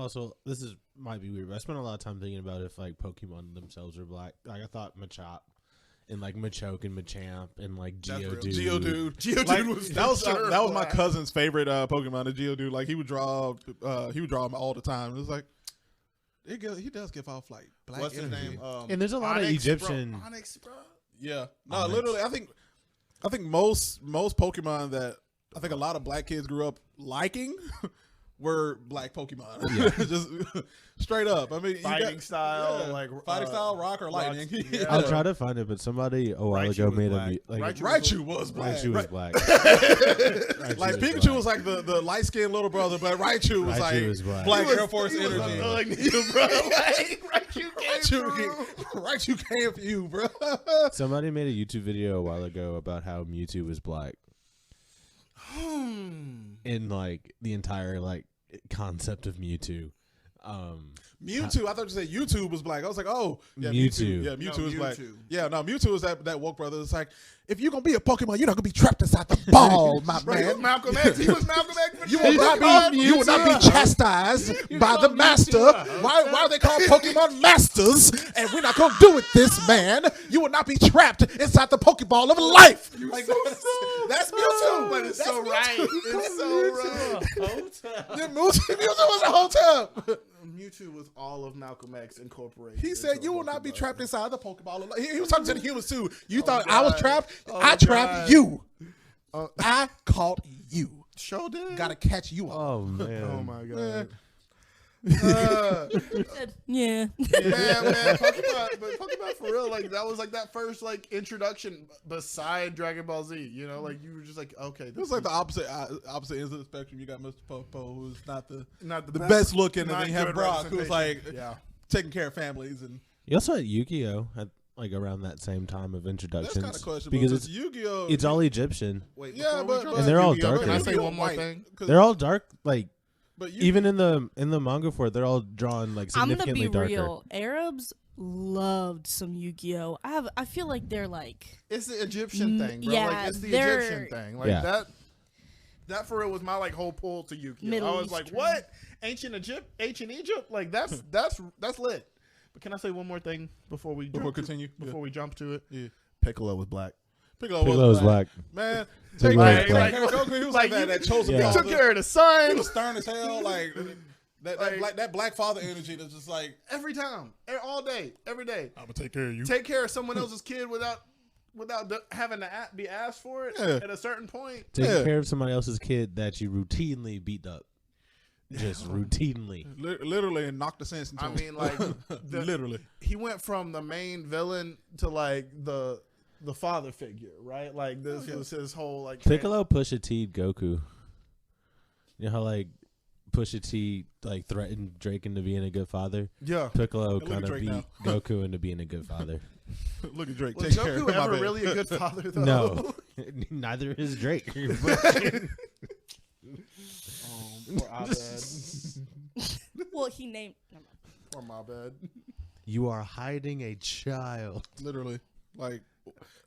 [SPEAKER 1] might be weird, but I spent a lot of time thinking about if like Pokemon themselves are black. Like I thought Machop and like Machoke and Machamp and like Geodude.
[SPEAKER 4] Geodude
[SPEAKER 3] Like,
[SPEAKER 4] was
[SPEAKER 3] sure
[SPEAKER 4] that was my
[SPEAKER 3] black.
[SPEAKER 4] cousin's favorite Pokemon, the Geodude. Like he would draw him all the time. It was like he does give off like black
[SPEAKER 3] What's his
[SPEAKER 4] energy.
[SPEAKER 3] name?
[SPEAKER 1] And there's a lot of
[SPEAKER 3] Egyptian.
[SPEAKER 1] Egyptian.
[SPEAKER 3] Onyx, bro.
[SPEAKER 4] Yeah, no,
[SPEAKER 1] Onyx.
[SPEAKER 4] literally, I think most Pokemon that I think a lot of black kids grew up liking were black Pokemon. Yeah. Just straight up. I mean,
[SPEAKER 3] Fighting style, like
[SPEAKER 4] fighting style, rock or lightning.
[SPEAKER 3] yeah.
[SPEAKER 1] I'll try to find it, but somebody a while
[SPEAKER 3] Raichu
[SPEAKER 1] ago
[SPEAKER 3] was
[SPEAKER 1] made
[SPEAKER 3] black.
[SPEAKER 1] a like
[SPEAKER 4] Raichu was black.
[SPEAKER 1] Raichu was black.
[SPEAKER 4] Like
[SPEAKER 1] was
[SPEAKER 4] Pikachu
[SPEAKER 1] black.
[SPEAKER 4] was like the light skinned little brother, but Raichu was
[SPEAKER 1] Raichu was black.
[SPEAKER 4] black
[SPEAKER 3] He was-
[SPEAKER 4] Air Force
[SPEAKER 3] he was
[SPEAKER 4] energy.
[SPEAKER 3] like you, bro. Like,
[SPEAKER 4] Raichu came for you, bro.
[SPEAKER 1] Somebody made a YouTube video a while ago about how Mewtwo was black. In like the entire like concept of Mewtwo.
[SPEAKER 4] Mewtwo, I thought you said YouTube was black. I was like, oh, yeah,
[SPEAKER 1] Mewtwo.
[SPEAKER 4] Yeah, Mewtwo
[SPEAKER 3] No,
[SPEAKER 4] is black.
[SPEAKER 3] Mewtwo.
[SPEAKER 4] Yeah, no, Mewtwo is that woke brother. It's like, if you're going to be a Pokemon, you're not going to be trapped inside the ball, my
[SPEAKER 3] Bro, he was
[SPEAKER 4] man.
[SPEAKER 3] Malcolm X. He was Malcolm X. For
[SPEAKER 4] You
[SPEAKER 3] sure.
[SPEAKER 4] will not be chastised by the master. Why are they called Pokemon masters? And we're not going to do it, this man. You will not be trapped inside the Pokeball of life. Like, that's Mewtwo.
[SPEAKER 3] But it's
[SPEAKER 4] That's
[SPEAKER 3] so
[SPEAKER 4] Mewtwo.
[SPEAKER 3] right. It's so right.
[SPEAKER 4] Yeah, Mewtwo was a whole time.
[SPEAKER 3] Mewtwo was all of Malcolm X incorporated.
[SPEAKER 4] He said,
[SPEAKER 3] into
[SPEAKER 4] "You
[SPEAKER 3] a
[SPEAKER 4] will not be
[SPEAKER 3] Pokeball.
[SPEAKER 4] trapped inside the Pokeball." He was talking to the humans too. You thought I was
[SPEAKER 3] God.
[SPEAKER 4] trapped?
[SPEAKER 3] Oh,
[SPEAKER 4] I trapped
[SPEAKER 3] God.
[SPEAKER 4] you. I caught you.
[SPEAKER 3] Show did.
[SPEAKER 4] Gotta catch you up.
[SPEAKER 1] Oh man.
[SPEAKER 3] Oh my
[SPEAKER 4] Man.
[SPEAKER 3] god.
[SPEAKER 2] Yeah.
[SPEAKER 3] Man, Pokemon for real, like that was like that first like introduction beside Dragon Ball Z. You know, like you were just like, okay,
[SPEAKER 4] It was like the opposite ends of the spectrum. You got Mr. Popo, who's not the
[SPEAKER 3] not
[SPEAKER 4] the best looking, and
[SPEAKER 3] not
[SPEAKER 4] then you have
[SPEAKER 3] good
[SPEAKER 4] Brock, who's like
[SPEAKER 3] representation. yeah.
[SPEAKER 4] taking care of families, and
[SPEAKER 1] You also had Yu-Gi-Oh at like around that same time of
[SPEAKER 4] that's
[SPEAKER 1] introductions.
[SPEAKER 4] kind of questionable
[SPEAKER 1] because
[SPEAKER 4] because Yu-Gi-Oh.
[SPEAKER 1] it's all Egyptian.
[SPEAKER 3] Wait,
[SPEAKER 4] Yeah,
[SPEAKER 3] before we
[SPEAKER 4] but-
[SPEAKER 3] jump
[SPEAKER 1] And they're
[SPEAKER 3] to
[SPEAKER 1] all
[SPEAKER 3] Yu-Gi-Oh,
[SPEAKER 1] darker.
[SPEAKER 3] Can I say
[SPEAKER 4] Yu-Gi-Oh
[SPEAKER 3] one more
[SPEAKER 4] white,
[SPEAKER 3] thing?
[SPEAKER 4] 'cause-
[SPEAKER 1] They're all dark. Like
[SPEAKER 4] but
[SPEAKER 1] even in the manga for it, they're all drawn like
[SPEAKER 2] I'm gonna
[SPEAKER 1] significantly
[SPEAKER 2] be
[SPEAKER 1] darker.
[SPEAKER 2] real. Arabs loved some Yu-Gi-Oh. I feel like they're like
[SPEAKER 3] It's the Egyptian thing, bro.
[SPEAKER 2] yeah,
[SPEAKER 3] like it's the
[SPEAKER 2] they're-
[SPEAKER 3] Egyptian thing. Like
[SPEAKER 1] Yeah.
[SPEAKER 3] that for real was my like whole pull to Yu-Gi-Oh.
[SPEAKER 2] Middle
[SPEAKER 3] I was like,
[SPEAKER 2] Eastern.
[SPEAKER 3] what? Ancient Egypt? Like that's lit. But can I say one more thing before we jump to it?
[SPEAKER 4] Yeah.
[SPEAKER 3] Piccolo was black.
[SPEAKER 4] Piccolo
[SPEAKER 1] Piccolo's black.
[SPEAKER 4] Man,
[SPEAKER 1] Piccolo
[SPEAKER 3] was
[SPEAKER 4] like,
[SPEAKER 3] black.
[SPEAKER 4] Goku, he was
[SPEAKER 3] Like,
[SPEAKER 4] like, that chose to be
[SPEAKER 1] Yeah.
[SPEAKER 3] He took care of the son
[SPEAKER 4] He was stern as hell, like that black father energy that's just like,
[SPEAKER 3] every time, all day, every day.
[SPEAKER 4] I'm gonna take care of you.
[SPEAKER 3] Take care of someone else's kid without having to be asked for it
[SPEAKER 4] Yeah.
[SPEAKER 3] at a certain point.
[SPEAKER 1] Taking
[SPEAKER 4] Yeah.
[SPEAKER 1] care of somebody else's kid that you routinely beat up. Just routinely.
[SPEAKER 4] Literally, and knocked the sense into
[SPEAKER 3] I
[SPEAKER 4] him.
[SPEAKER 3] mean, like
[SPEAKER 4] literally.
[SPEAKER 3] he went from the main villain to like the father figure, right? Like this was his whole like
[SPEAKER 1] Piccolo Pusha T Goku. You know how like Pusha T like threatened Drake into being a good father.
[SPEAKER 3] Yeah,
[SPEAKER 1] Piccolo kind of beat Goku into being a good father.
[SPEAKER 4] Look at Drake.
[SPEAKER 3] Was Goku ever really a good father though?
[SPEAKER 1] No, neither is Drake.
[SPEAKER 3] Poor Abed.
[SPEAKER 2] Well, he named.
[SPEAKER 3] Poor my bad.
[SPEAKER 1] You are hiding a child.
[SPEAKER 4] Literally, like,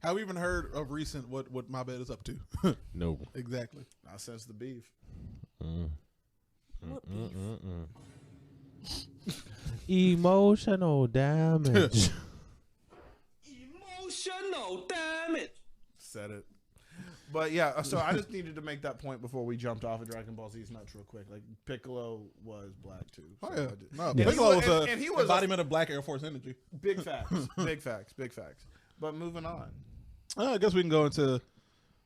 [SPEAKER 4] have we even heard of recent what my bed is up to?
[SPEAKER 1] No,
[SPEAKER 4] exactly.
[SPEAKER 3] Not since the beef.
[SPEAKER 2] What beef?
[SPEAKER 1] Emotional damage.
[SPEAKER 5] Emotional damage.
[SPEAKER 3] Said it. But yeah, so I just needed to make that point before we jumped off of Dragon Ball Z's nuts real quick. Like
[SPEAKER 4] Piccolo
[SPEAKER 3] was black too.
[SPEAKER 4] So
[SPEAKER 3] Oh yeah,
[SPEAKER 4] no,
[SPEAKER 3] Piccolo
[SPEAKER 4] was
[SPEAKER 3] and he was
[SPEAKER 4] embodiment of Black Air Force energy.
[SPEAKER 3] Big facts, big facts, big facts. But moving on.
[SPEAKER 4] I guess we can go into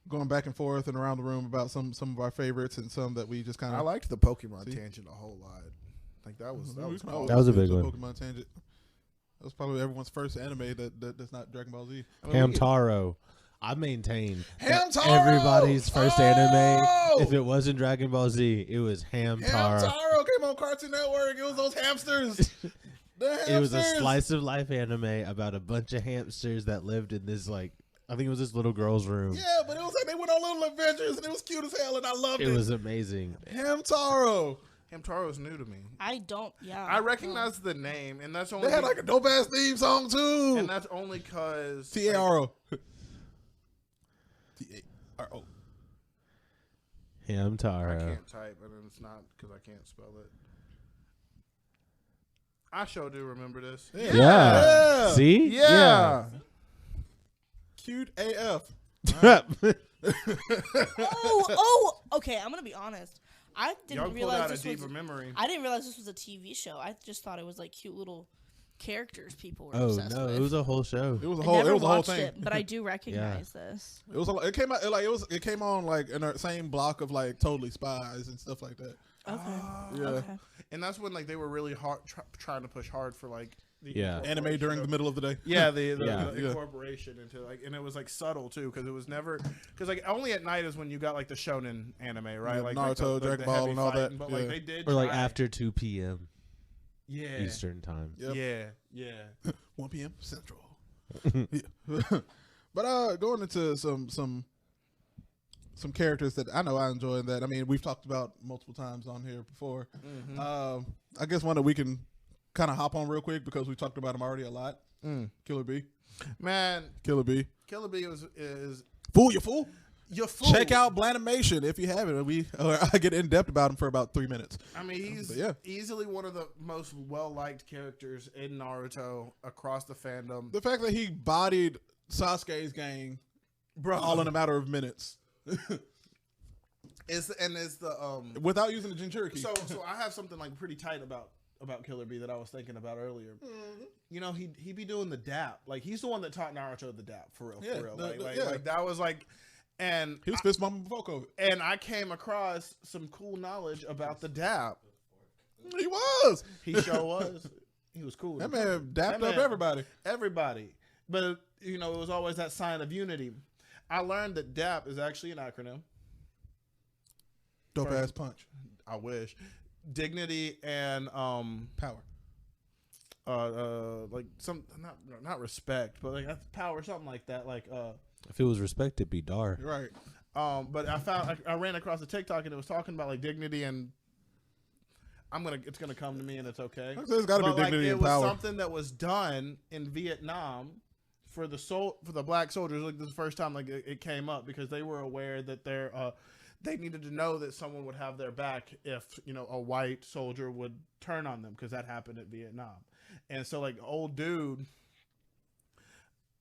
[SPEAKER 4] going back and forth and around the room about some of our favorites and some that we just kind of.
[SPEAKER 3] I liked the Pokemon tangent a whole lot. Like that was cool.
[SPEAKER 1] That was a big one.
[SPEAKER 4] Pokemon tangent. That was probably everyone's first anime that's not Dragon Ball Z.
[SPEAKER 1] Hamtaro. I maintain
[SPEAKER 4] Hamtaro!
[SPEAKER 1] Everybody's first anime, if it wasn't Dragon Ball Z, it was Hamtaro.
[SPEAKER 4] Hamtaro came on Cartoon Network. It was those hamsters.
[SPEAKER 1] It was a slice of life anime about a bunch of hamsters that lived in this I think it was this little girl's room.
[SPEAKER 4] Yeah, but it was like they went on little adventures and it was cute as hell and I loved it.
[SPEAKER 1] It was amazing.
[SPEAKER 4] Hamtaro.
[SPEAKER 3] Hamtaro is new to me.
[SPEAKER 2] I don't. Yeah.
[SPEAKER 3] I recognize the name, and that's only
[SPEAKER 4] they had like a dope ass theme song too.
[SPEAKER 3] And that's only because
[SPEAKER 4] T-A-R-O. T-A-R-O.
[SPEAKER 1] Hamtaro.
[SPEAKER 3] I can't type, and it's not because I can't spell it. I sure do remember this.
[SPEAKER 1] Yeah. See?
[SPEAKER 3] Yeah.
[SPEAKER 4] Cute AF.
[SPEAKER 2] Okay. I'm gonna be honest. I didn't
[SPEAKER 3] Y'all
[SPEAKER 2] realize
[SPEAKER 3] out
[SPEAKER 2] this
[SPEAKER 3] a deeper
[SPEAKER 2] was.
[SPEAKER 3] memory.
[SPEAKER 2] I didn't realize this was a TV show. I just thought it was like cute little characters people were
[SPEAKER 1] Oh
[SPEAKER 2] obsessed
[SPEAKER 1] no,
[SPEAKER 2] with.
[SPEAKER 1] it was a whole show.
[SPEAKER 4] It was a
[SPEAKER 2] I
[SPEAKER 4] whole.
[SPEAKER 2] never
[SPEAKER 4] It was a whole
[SPEAKER 2] watched
[SPEAKER 4] thing.
[SPEAKER 2] it, but I do recognize this.
[SPEAKER 4] It was. It came out. It came on like in the same block of like Totally Spies and stuff like that.
[SPEAKER 2] Okay.
[SPEAKER 4] Yeah.
[SPEAKER 2] Okay.
[SPEAKER 3] And that's when like they were really hard trying to push hard for like the
[SPEAKER 4] Anime during the middle of the day.
[SPEAKER 3] Yeah, the incorporation into like, and it was like subtle too because it was never because like only at night is when you got like the shonen anime, right?
[SPEAKER 4] Yeah,
[SPEAKER 3] like
[SPEAKER 4] Naruto, Dragon Ball, and all that.
[SPEAKER 3] But like they did,
[SPEAKER 1] Or like
[SPEAKER 3] try.
[SPEAKER 1] after 2 p.m.
[SPEAKER 3] Yeah,
[SPEAKER 1] Eastern time.
[SPEAKER 4] Yep.
[SPEAKER 3] Yeah.
[SPEAKER 4] 1 p.m. Central. But going into some characters that I know I enjoy and that I mean we've talked about multiple times on here before.
[SPEAKER 3] Mm-hmm.
[SPEAKER 4] I guess one that we can kind of hop on real quick because we talked about him already a lot. Killer B.
[SPEAKER 3] Man,
[SPEAKER 4] Killer B
[SPEAKER 3] is
[SPEAKER 4] fool. You fool.
[SPEAKER 3] You're fool.
[SPEAKER 4] Check out Blandimation if you haven't. I get in depth about him for about 3 minutes.
[SPEAKER 3] I mean, he's easily one of the most well-liked characters in Naruto across the fandom.
[SPEAKER 4] The fact that he bodied Sasuke's gang, all in a matter of minutes,
[SPEAKER 3] is the
[SPEAKER 4] without using the Jinchuriki.
[SPEAKER 3] So I have something like pretty tight about Killer B that I was thinking about earlier. Mm-hmm. You know, he be doing the dap. Like he's the one that taught Naruto the dap for real. Like that was like. And
[SPEAKER 4] he was fist bumping before COVID.
[SPEAKER 3] And I came across some cool knowledge about the dap.
[SPEAKER 4] He was.
[SPEAKER 3] He sure was. He was cool.
[SPEAKER 4] That man dapped up everybody.
[SPEAKER 3] Everybody. But, you know, it was always that sign of unity. I learned that DAP is actually an acronym.
[SPEAKER 4] Dope ass punch.
[SPEAKER 3] I wish. Dignity and
[SPEAKER 4] power.
[SPEAKER 3] Like some not respect, but like power, something like that. Like
[SPEAKER 1] if it was respect, it'd be Dar.
[SPEAKER 3] Right. But I ran across a TikTok and it was talking about like dignity and it's gonna come to me and it's okay.
[SPEAKER 4] There's got to be dignity and power.
[SPEAKER 3] It was something that was done in Vietnam for the black soldiers. Like this is the first time like it came up because they were aware that they needed to know that someone would have their back if a white soldier would turn on them because that happened at Vietnam. And so like old dude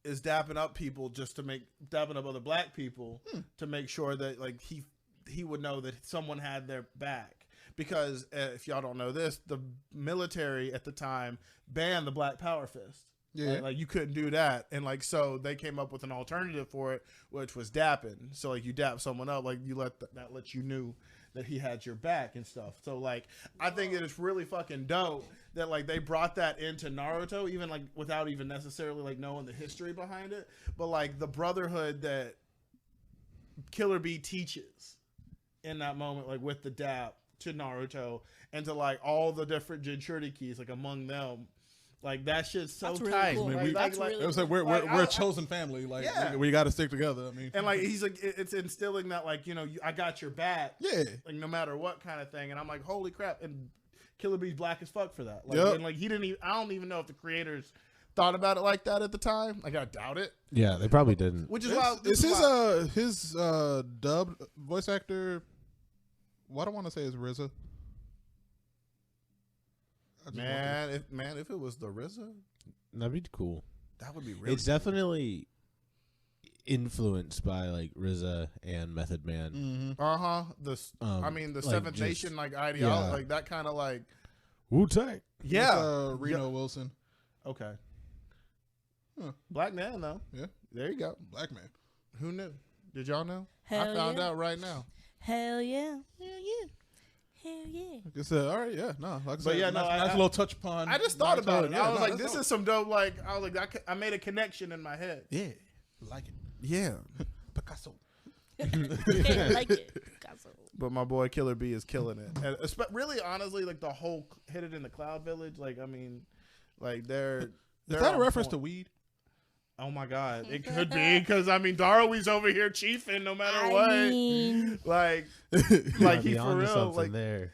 [SPEAKER 3] is dapping up people dapping up other black people to make sure that like he would know that someone had their back. Because if y'all don't know this, the military at the time banned the Black Power Fist. Yeah, right? Like you couldn't do that, and like so they came up with an alternative for it, which was dapping. So like you dap someone up, like you that lets you knew that he had your back and stuff. So like I think it is really fucking dope that like they brought that into Naruto, even like without even necessarily like knowing the history behind it, but like the brotherhood that Killer B teaches in that moment, like with the dap. to Naruto and to like all the different Jinchurikis like among them. Like that shit's so
[SPEAKER 2] That's really
[SPEAKER 3] tight.
[SPEAKER 2] cool.
[SPEAKER 3] Like,
[SPEAKER 2] That's really
[SPEAKER 4] it was like we're a chosen family. Like we got to stick together. I mean,
[SPEAKER 3] and like he's like it's instilling that like I got your back.
[SPEAKER 4] Yeah.
[SPEAKER 3] Like no matter what kind of thing. And I'm like holy crap. And Killer Bee's black as fuck for that. Like,
[SPEAKER 4] yep.
[SPEAKER 3] And like he didn't even. I don't even know if the creators thought about it like that at the time. Like I doubt it.
[SPEAKER 1] Yeah, they probably didn't.
[SPEAKER 3] Which is why
[SPEAKER 4] is his dubbed voice actor. What I want to say is RZA.
[SPEAKER 3] Man, if it was the RZA,
[SPEAKER 1] that'd be cool.
[SPEAKER 3] That would be really
[SPEAKER 1] It's definitely influenced by like RZA and Method Man.
[SPEAKER 3] Mm-hmm. I mean the like Seventh Nation like ideology, like that kind of like
[SPEAKER 1] Wu-Tang.
[SPEAKER 3] Yeah,
[SPEAKER 4] Reno Wilson.
[SPEAKER 3] Okay. Huh. Black man though.
[SPEAKER 4] Yeah.
[SPEAKER 3] There you go.
[SPEAKER 4] Black man.
[SPEAKER 3] Who knew? Did y'all know?
[SPEAKER 2] Hell
[SPEAKER 3] I found out right now.
[SPEAKER 2] Hell yeah. Hell yeah. Hell yeah.
[SPEAKER 4] Like I said, all right, yeah, no. Like I
[SPEAKER 3] but
[SPEAKER 4] said,
[SPEAKER 3] yeah,
[SPEAKER 4] nice little touch upon.
[SPEAKER 3] I just thought about it.
[SPEAKER 4] Yeah,
[SPEAKER 3] I was like, this is some dope. Like, I was like, I made a connection in my head.
[SPEAKER 4] Yeah, like it.
[SPEAKER 3] Yeah,
[SPEAKER 4] Picasso.
[SPEAKER 2] Like it. Picasso.
[SPEAKER 3] But my boy Killer B is killing it. And really, honestly, like the whole Hit It in the Cloud Village. Like, I mean, like they're.
[SPEAKER 4] Is that a reference to weed?
[SPEAKER 3] Oh my God, it could be because I mean Darwin's over here chiefing no matter what. Like he for real, like
[SPEAKER 1] there.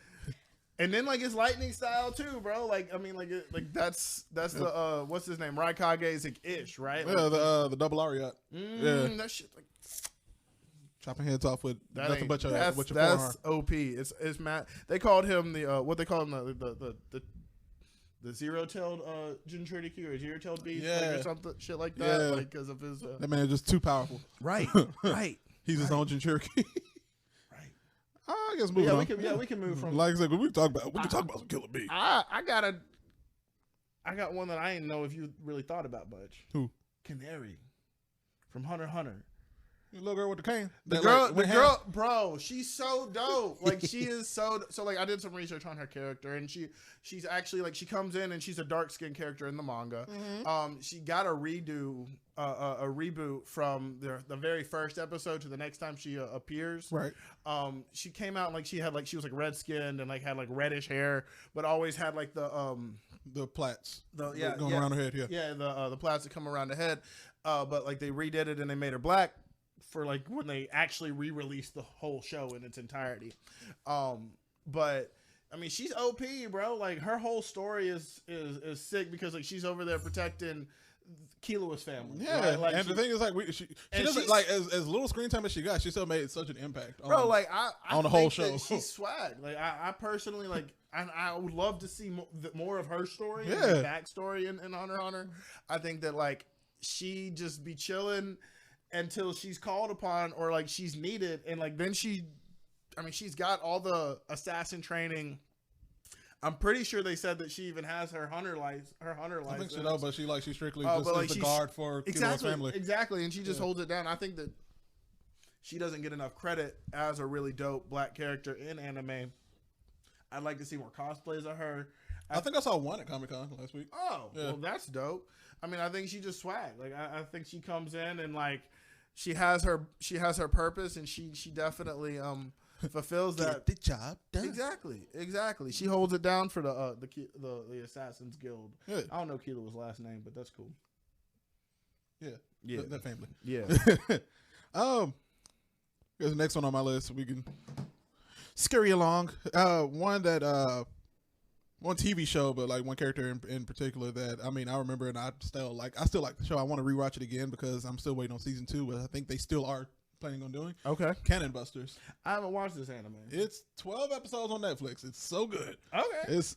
[SPEAKER 3] And then like his lightning style too, bro. Like I mean, like that's the what's his name, Raikage's ish, right?
[SPEAKER 4] Yeah,
[SPEAKER 3] like,
[SPEAKER 4] the double Ariat.
[SPEAKER 3] Yeah, that shit like
[SPEAKER 4] chopping heads off with
[SPEAKER 3] that
[SPEAKER 4] nothing but your
[SPEAKER 3] that's
[SPEAKER 4] forearm.
[SPEAKER 3] OP. It's Matt. They called him the what they call him the zero-tailed Jinchuriki or zero-tailed beast, like, or something shit like that, like because of his.
[SPEAKER 4] That man is just too powerful.
[SPEAKER 3] Right, right.
[SPEAKER 4] He's his own Jinchuriki.
[SPEAKER 3] Right.
[SPEAKER 4] I guess moving on.
[SPEAKER 3] We can move from.
[SPEAKER 4] Like I said, we can talk about some Killer Bee.
[SPEAKER 3] I got one that I didn't know if you really thought about much.
[SPEAKER 4] Who?
[SPEAKER 3] Canary from Hunter x Hunter.
[SPEAKER 4] The little girl with the cane.
[SPEAKER 3] The girl, bro, she's so dope. Like she is so like I did some research on her character, and she's actually like she comes in and she's a dark skinned character in the manga. Mm-hmm. She got a redo, a reboot from the very first episode to the next time she appears.
[SPEAKER 4] Right.
[SPEAKER 3] She came out like she was like red skinned and like had like reddish hair, but always had like the
[SPEAKER 4] plaits.
[SPEAKER 3] Going
[SPEAKER 4] around her head. Yeah.
[SPEAKER 3] Yeah. The plaits that come around the head. But like they redid it and they made her black. For like when they actually re-released the whole show in its entirety. But I mean she's OP, bro. Like her whole story is sick because like she's over there protecting Killua's family.
[SPEAKER 4] Yeah,
[SPEAKER 3] right? Like
[SPEAKER 4] and the thing is like she doesn't like as little screen time as she got, she still made such an impact on,
[SPEAKER 3] bro, like
[SPEAKER 4] on the whole show.
[SPEAKER 3] She's swag. Like I personally like I would love to see more of her story and the backstory in Hunter x Hunter. I think that like she just be chilling until she's called upon or like she's needed, and like then she's got all the assassin training. I'm pretty sure they said that she even has her hunter license. I think
[SPEAKER 4] she does, but she's strictly just like the guard for Killua's family.
[SPEAKER 3] Exactly, and she just holds it down. I think that she doesn't get enough credit as a really dope black character in anime. I'd like to see more cosplays of her.
[SPEAKER 4] I think I saw one at Comic-Con last week.
[SPEAKER 3] Oh, well, that's dope. I mean, I think she just swag. Like, I think she comes in and like she has her purpose, and she definitely fulfills that.
[SPEAKER 4] Get the job done.
[SPEAKER 3] Exactly. She holds it down for the Assassin's Guild.
[SPEAKER 4] Yeah.
[SPEAKER 3] I don't know Killua's last name, but that's cool.
[SPEAKER 4] Yeah. That family.
[SPEAKER 3] Yeah.
[SPEAKER 4] Here's the next one on my list. We can scurry along. One TV show, but like one character in particular that I remember, and I still like the show. I want to rewatch it again because I'm still waiting on season 2, but I think they still are planning on doing.
[SPEAKER 3] Okay.
[SPEAKER 4] Cannon Busters.
[SPEAKER 3] I haven't watched this anime.
[SPEAKER 4] It's 12 episodes on Netflix. It's so good.
[SPEAKER 3] Okay.
[SPEAKER 4] It's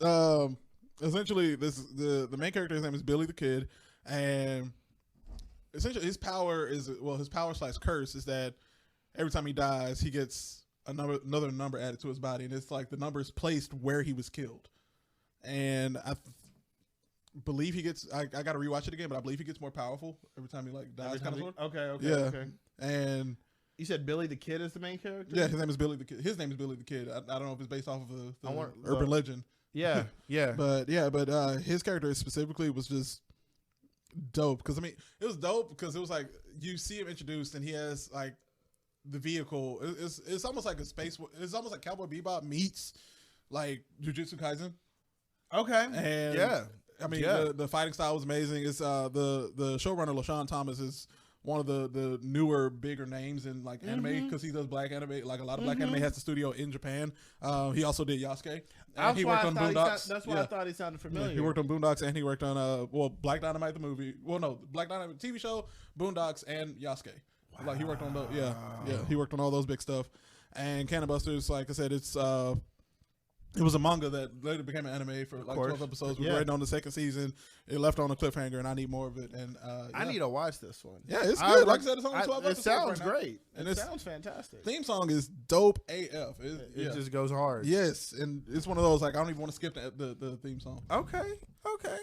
[SPEAKER 4] essentially the main character, his name is Billy the Kid, and essentially his power / curse is that every time he dies, he gets another number added to his body, and it's like the number is placed where he was killed. And I believe he gets. I got to rewatch it again, but I believe he gets more powerful every time he like dies. Okay. And
[SPEAKER 3] you said Billy the Kid is the main character.
[SPEAKER 4] Yeah, his name is Billy the Kid. His name is Billy the Kid. I don't know if it's based off of the urban legend.
[SPEAKER 3] Yeah.
[SPEAKER 4] But his character specifically was just dope because it was dope because it was like you see him introduced and he has like the vehicle. It's almost like it's almost like Cowboy Bebop meets like Jujutsu Kaisen.
[SPEAKER 3] Okay.
[SPEAKER 4] And
[SPEAKER 3] yeah.
[SPEAKER 4] I mean, the fighting style was amazing. It's the showrunner LaShawn Thomas is one of the newer, bigger names in like anime because he does black anime. Like a lot of black anime has the studio in Japan. He also did Yasuke. And he worked on Boondocks.
[SPEAKER 3] That's why I thought he sounded familiar.
[SPEAKER 4] Yeah, he worked on Boondocks and he worked on Black Dynamite the movie. Well, no, Black Dynamite TV show, Boondocks, and Yasuke. Wow. Like he worked on he worked on all those big stuff. And Cannon Busters, like I said, it was a manga that later became an anime for like 12 episodes. We're waiting on the second season. It left on a cliffhanger, and I need more of it. And
[SPEAKER 3] I need to watch this one.
[SPEAKER 4] Yeah, it's good. Like I said, it's only 12 episodes.
[SPEAKER 3] It sounds great.
[SPEAKER 4] And
[SPEAKER 3] it sounds fantastic.
[SPEAKER 4] Theme song is dope AF.
[SPEAKER 3] It just goes hard.
[SPEAKER 4] Yes, and it's one of those, like, I don't even want to skip the theme song.
[SPEAKER 3] Okay.
[SPEAKER 4] Yeah.
[SPEAKER 3] Okay.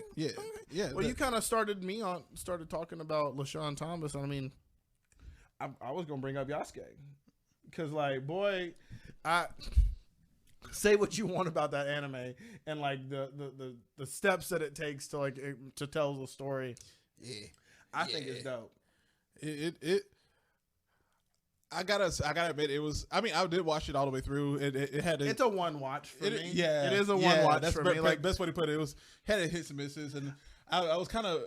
[SPEAKER 4] Yeah.
[SPEAKER 3] Well, you kind of started talking about LaShawn Thomas. I mean, I was going to bring up Yasuke. Because, like, boy, say what you want about that anime and like the steps that it takes to like to tell the story. Yeah, I think it's dope.
[SPEAKER 4] I gotta admit, it was. I mean, I did watch it all the way through. It's
[SPEAKER 3] a one watch for me.
[SPEAKER 4] Yeah,
[SPEAKER 3] it is a one watch
[SPEAKER 4] that's
[SPEAKER 3] for me. Like
[SPEAKER 4] best way to put it. It was had its hits and misses, and I was kind of.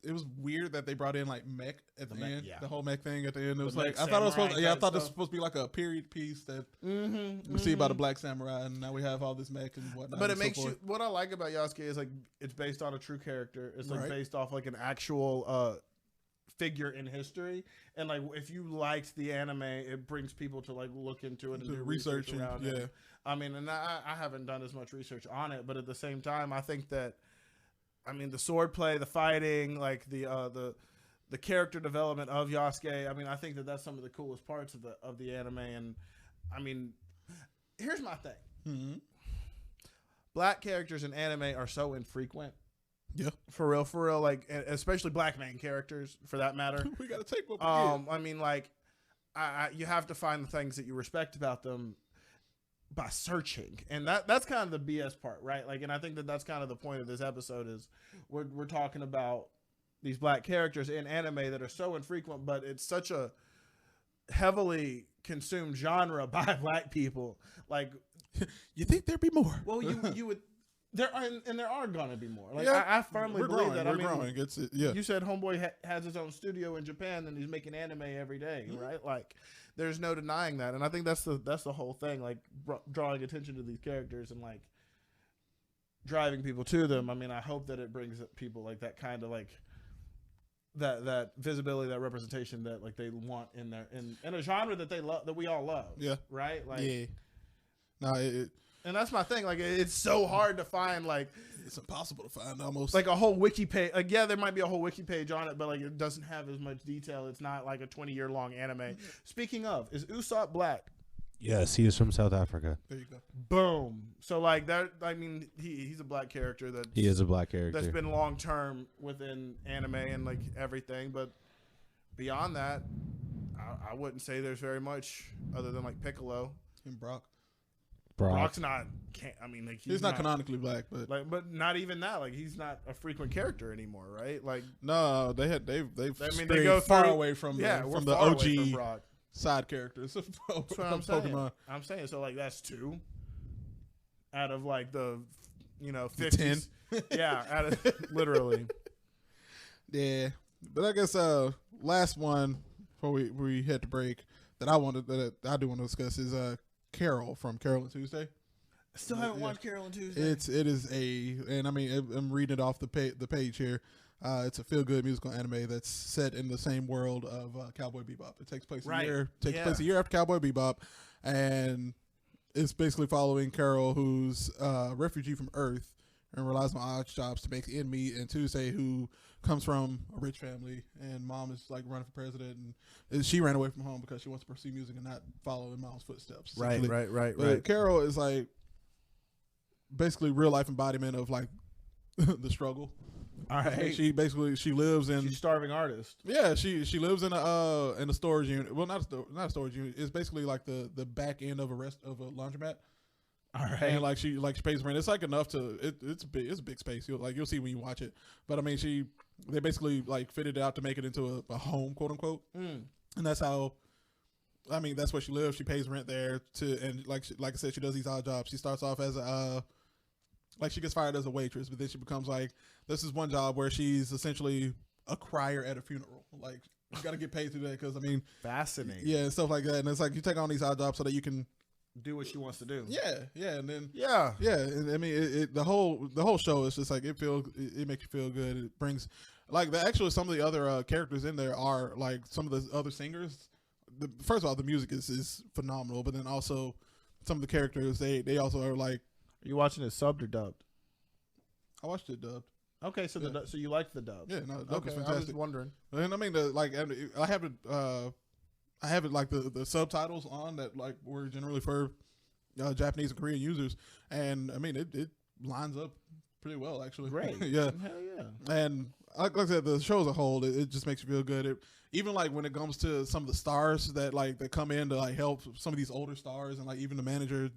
[SPEAKER 4] It was weird that they brought in like mech at the end. Yeah. The whole mech thing at the end. It was like I thought it was supposed. I thought this was supposed to be like a period piece that we see about a black samurai, and now we have all this mech and whatnot.
[SPEAKER 3] But it makes you. What I like about Yasuke is like it's based on a true character. It's like based off like an actual figure in history, and like if you liked the anime, it brings people to like look into it and do research around it. I mean, and I haven't done as much research on it, but at the same time, I think that. I mean, the swordplay, the fighting, like the character development of Yasuke. I mean, I think that that's some of the coolest parts of the anime. And I mean, here's my thing: black characters in anime are so infrequent.
[SPEAKER 4] Yeah,
[SPEAKER 3] for real. Like, especially black main characters, for that matter.
[SPEAKER 4] We gotta take what we get.
[SPEAKER 3] I mean, like, you have to find the things that you respect about them. By searching, and that's kind of the BS part, right? Like, and I think that that's kind of the point of this episode is we're talking about these black characters in anime that are so infrequent, but it's such a heavily consumed genre by black people. Like,
[SPEAKER 4] you think there'd be more?
[SPEAKER 3] Well, you would. There are gonna be more. Like, I firmly believe that.
[SPEAKER 4] We're growing.
[SPEAKER 3] You said Homeboy has his own studio in Japan and he's making anime every day, right? Like, there's no denying that, and I think that's the whole thing. Like, drawing attention to these characters and like driving people to them. I mean, I hope that it brings people like that kind of like that visibility, that representation that like they want in a genre that they love, that we all love.
[SPEAKER 4] Yeah.
[SPEAKER 3] Right. Like,
[SPEAKER 4] yeah. No.
[SPEAKER 3] And that's my thing. Like, it's so hard to find. Like,
[SPEAKER 4] it's impossible to find almost.
[SPEAKER 3] Like a whole wiki page. Like, yeah, there might be a whole wiki page on it, but like it doesn't have as much detail. It's not like a 20-year long anime. Speaking of, is Usopp black?
[SPEAKER 1] Yes, he is from South Africa.
[SPEAKER 4] There you go.
[SPEAKER 3] Boom. So like that. I mean, he's a black character.
[SPEAKER 1] He is a black character
[SPEAKER 3] that's been long term within anime and like everything. But beyond that, I wouldn't say there's very much other than like Piccolo
[SPEAKER 4] and Brock.
[SPEAKER 3] Brock's not. I mean, like
[SPEAKER 4] he's not canonically black,
[SPEAKER 3] but not even that. Like, he's not a frequent character anymore, right? Like,
[SPEAKER 4] no, they've. I mean,
[SPEAKER 3] they go
[SPEAKER 4] far away from the OG
[SPEAKER 3] from
[SPEAKER 4] side characters.
[SPEAKER 3] That's what I'm
[SPEAKER 4] Pokemon.
[SPEAKER 3] I'm saying so. Like, that's 2 out of like the 50s.
[SPEAKER 4] 10.
[SPEAKER 3] Yeah, out of literally.
[SPEAKER 4] Yeah, but I guess last one before we hit the break that I do want to discuss is Carol from Carol and Tuesday.
[SPEAKER 3] I still haven't watched Carol and Tuesday.
[SPEAKER 4] It is and I mean I'm reading it off the page here. It's a feel good musical anime that's set in the same world of Cowboy Bebop. It takes place a year after Cowboy Bebop, and it's basically following Carol, who's a refugee from Earth and relies on odd jobs to make ends meet, and Tuesday, who comes from a rich family, and mom is like running for president, and she ran away from home because she wants to pursue music and not follow in mom's footsteps.
[SPEAKER 3] Right.
[SPEAKER 4] Carol is like basically real life embodiment of like the struggle.
[SPEAKER 3] All right.
[SPEAKER 4] She lives in.
[SPEAKER 3] She's a starving artist.
[SPEAKER 4] Yeah, she lives in a storage unit. Well, not a storage unit. It's basically like the back end of a laundromat.
[SPEAKER 3] All right.
[SPEAKER 4] And like she pays rent. It's like enough to it's a big space. You'll see when you watch it. But I mean, they basically like fitted it out to make it into a home, quote unquote. And that's how I mean, that's where she lives. She pays rent there and like I said, she does these odd jobs. She starts off as she gets fired as a waitress, but then she becomes like, this is one job where she's essentially a crier at a funeral. Like, you got to get paid to that because, I mean.
[SPEAKER 3] Fascinating.
[SPEAKER 4] Yeah, and stuff like that. And it's like you take on these odd jobs so that you can.
[SPEAKER 3] Do what she wants to do.
[SPEAKER 4] Yeah, and then.
[SPEAKER 3] Yeah.
[SPEAKER 4] And I mean, the whole show is just like, it makes you feel good. It brings, like, some of the other characters in there are, like, some of the other singers. First of all, the music is phenomenal, but then also some of the characters, they also are like.
[SPEAKER 3] Are you watching it subbed or dubbed?
[SPEAKER 4] I watched it dubbed.
[SPEAKER 3] Okay, so so you liked the dub?
[SPEAKER 4] Yeah, no, the dub was fantastic.
[SPEAKER 3] I was wondering.
[SPEAKER 4] And I mean, I have it like the subtitles on that like were generally for Japanese and Korean users, and I mean it lines up pretty well actually.
[SPEAKER 3] Great,
[SPEAKER 4] yeah,
[SPEAKER 3] hell yeah.
[SPEAKER 4] And like I said, the show as a whole, it just makes you feel good. Even like when it comes to some of the stars that come in to like help some of these older stars, and like even the manager,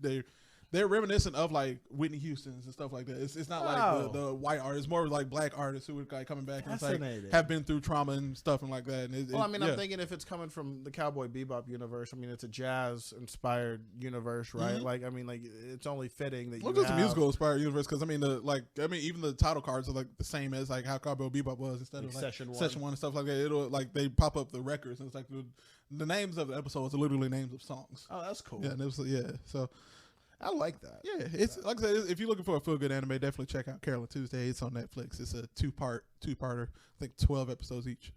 [SPEAKER 4] they're reminiscent of like Whitney Houston's and stuff like that. It's not like the white artists, more like black artists who are like coming back and like have been through trauma and stuff and like that. And
[SPEAKER 3] I mean, I'm thinking if it's coming from the Cowboy Bebop universe, I mean, it's a jazz inspired universe, right? Mm-hmm. Like, I mean, like it's only fitting that
[SPEAKER 4] just a musical inspired universe because I mean, even the title cards are like the same as like how Cowboy Bebop was instead of like Session 1 and stuff like that. It'll like they pop up the records and it's like the names of the episodes are literally names of songs.
[SPEAKER 3] Oh, that's cool.
[SPEAKER 4] Yeah, and it was so.
[SPEAKER 3] I like that.
[SPEAKER 4] Yeah, it's like I said. If you're looking for a feel good anime, definitely check out Carol and Tuesday. It's on Netflix. It's a two-parter. I think 12 episodes each.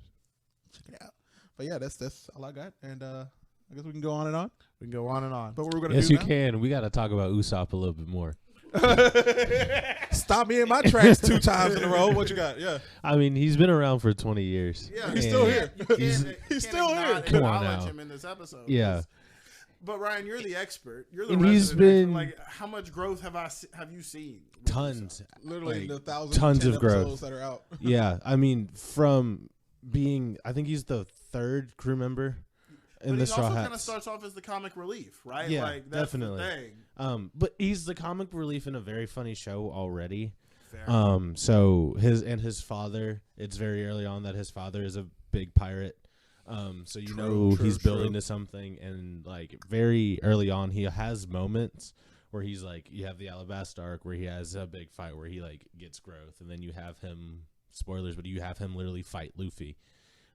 [SPEAKER 4] Check it out. But yeah, that's all I got. And I guess we can go on and on.
[SPEAKER 3] We can go on and on.
[SPEAKER 4] But what we're gonna
[SPEAKER 1] do
[SPEAKER 4] now?
[SPEAKER 1] Yes, you can. We got to talk about Usopp a little bit more.
[SPEAKER 4] Stop me in my tracks 2 times in a row. What you got? Yeah.
[SPEAKER 1] I mean, he's been around for 20 years.
[SPEAKER 3] Yeah,
[SPEAKER 4] he's still here.
[SPEAKER 3] He's still here.
[SPEAKER 1] Come on now.
[SPEAKER 3] Him in this episode.
[SPEAKER 1] Yeah.
[SPEAKER 3] But Ryan, you're the expert. You're the
[SPEAKER 1] and
[SPEAKER 3] resident
[SPEAKER 1] he's been
[SPEAKER 3] expert. Like, how much growth have you seen?
[SPEAKER 1] Tons,
[SPEAKER 4] literally
[SPEAKER 1] like,
[SPEAKER 4] the
[SPEAKER 1] tons of growth
[SPEAKER 4] that are out.
[SPEAKER 1] Yeah, I mean, from being, I think he's the 3rd crew member in the Straw Hats.
[SPEAKER 3] He also kind of starts off as the comic relief, right?
[SPEAKER 1] Yeah,
[SPEAKER 3] like, that's
[SPEAKER 1] definitely.
[SPEAKER 3] The thing.
[SPEAKER 1] But he's the comic relief in a very funny show already.
[SPEAKER 3] Fair.
[SPEAKER 1] So his father, it's very early on that his father is a big pirate. So he's building to something, and like very early on, he has moments where he's like, you have the Alabasta arc where he has a big fight where he like gets growth, and then you have him, spoilers, but you have him literally fight Luffy.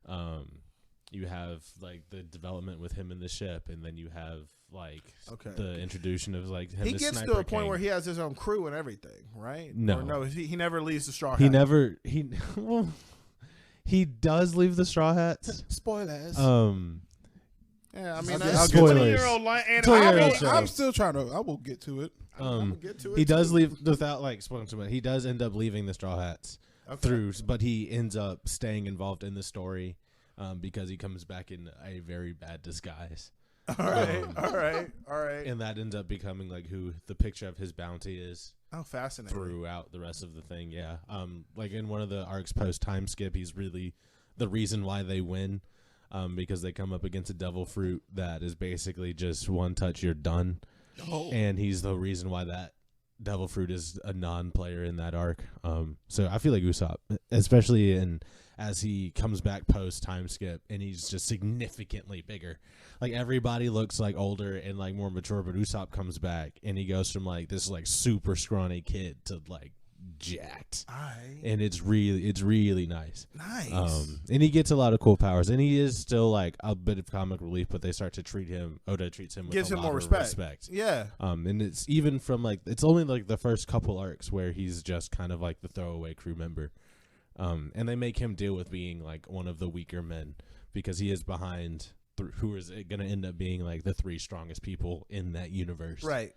[SPEAKER 1] You have like the development with him in the ship, and then you have like the introduction of like him.
[SPEAKER 3] He gets to a point where he has his own crew and everything, right?
[SPEAKER 1] No,
[SPEAKER 3] he never leaves the Straw Hats.
[SPEAKER 1] He does leave the Straw Hats.
[SPEAKER 4] Spoilers.
[SPEAKER 3] Yeah, I mean,
[SPEAKER 1] that's
[SPEAKER 3] a 20-year-old
[SPEAKER 4] I'm still trying to. I will get to it.
[SPEAKER 1] He does leave without like spoiling too much. He does end up leaving the Straw Hats but he ends up staying involved in the story because he comes back in a very bad disguise.
[SPEAKER 3] All right.
[SPEAKER 1] And that ends up becoming like who the picture of his bounty is.
[SPEAKER 3] Oh, fascinating.
[SPEAKER 1] Throughout the rest of the thing, yeah. Like in one of the arcs post time skip, he's really the reason why they win, because they come up against a devil fruit that is basically just one touch, you're done.
[SPEAKER 4] Oh.
[SPEAKER 1] And he's the reason why that devil fruit is a non-player in that arc. So I feel like Usopp, especially as he comes back post time skip, and he's just significantly bigger. Like everybody looks like older and like more mature, but Usopp comes back and he goes from like this like super scrawny kid to like jacked. And it's really nice.
[SPEAKER 3] Nice.
[SPEAKER 1] And he gets a lot of cool powers, and he is still like a bit of comic relief, but they start to treat him. Oda treats him with
[SPEAKER 3] gives
[SPEAKER 1] a
[SPEAKER 3] him
[SPEAKER 1] lot
[SPEAKER 3] more
[SPEAKER 1] of
[SPEAKER 3] respect. Yeah.
[SPEAKER 1] And it's even from like it's only like the first couple arcs where he's just kind of like the throwaway crew member. And they make him deal with being like one of the weaker men because he is behind who is going to end up being like the 3 strongest people in that universe.
[SPEAKER 3] Right.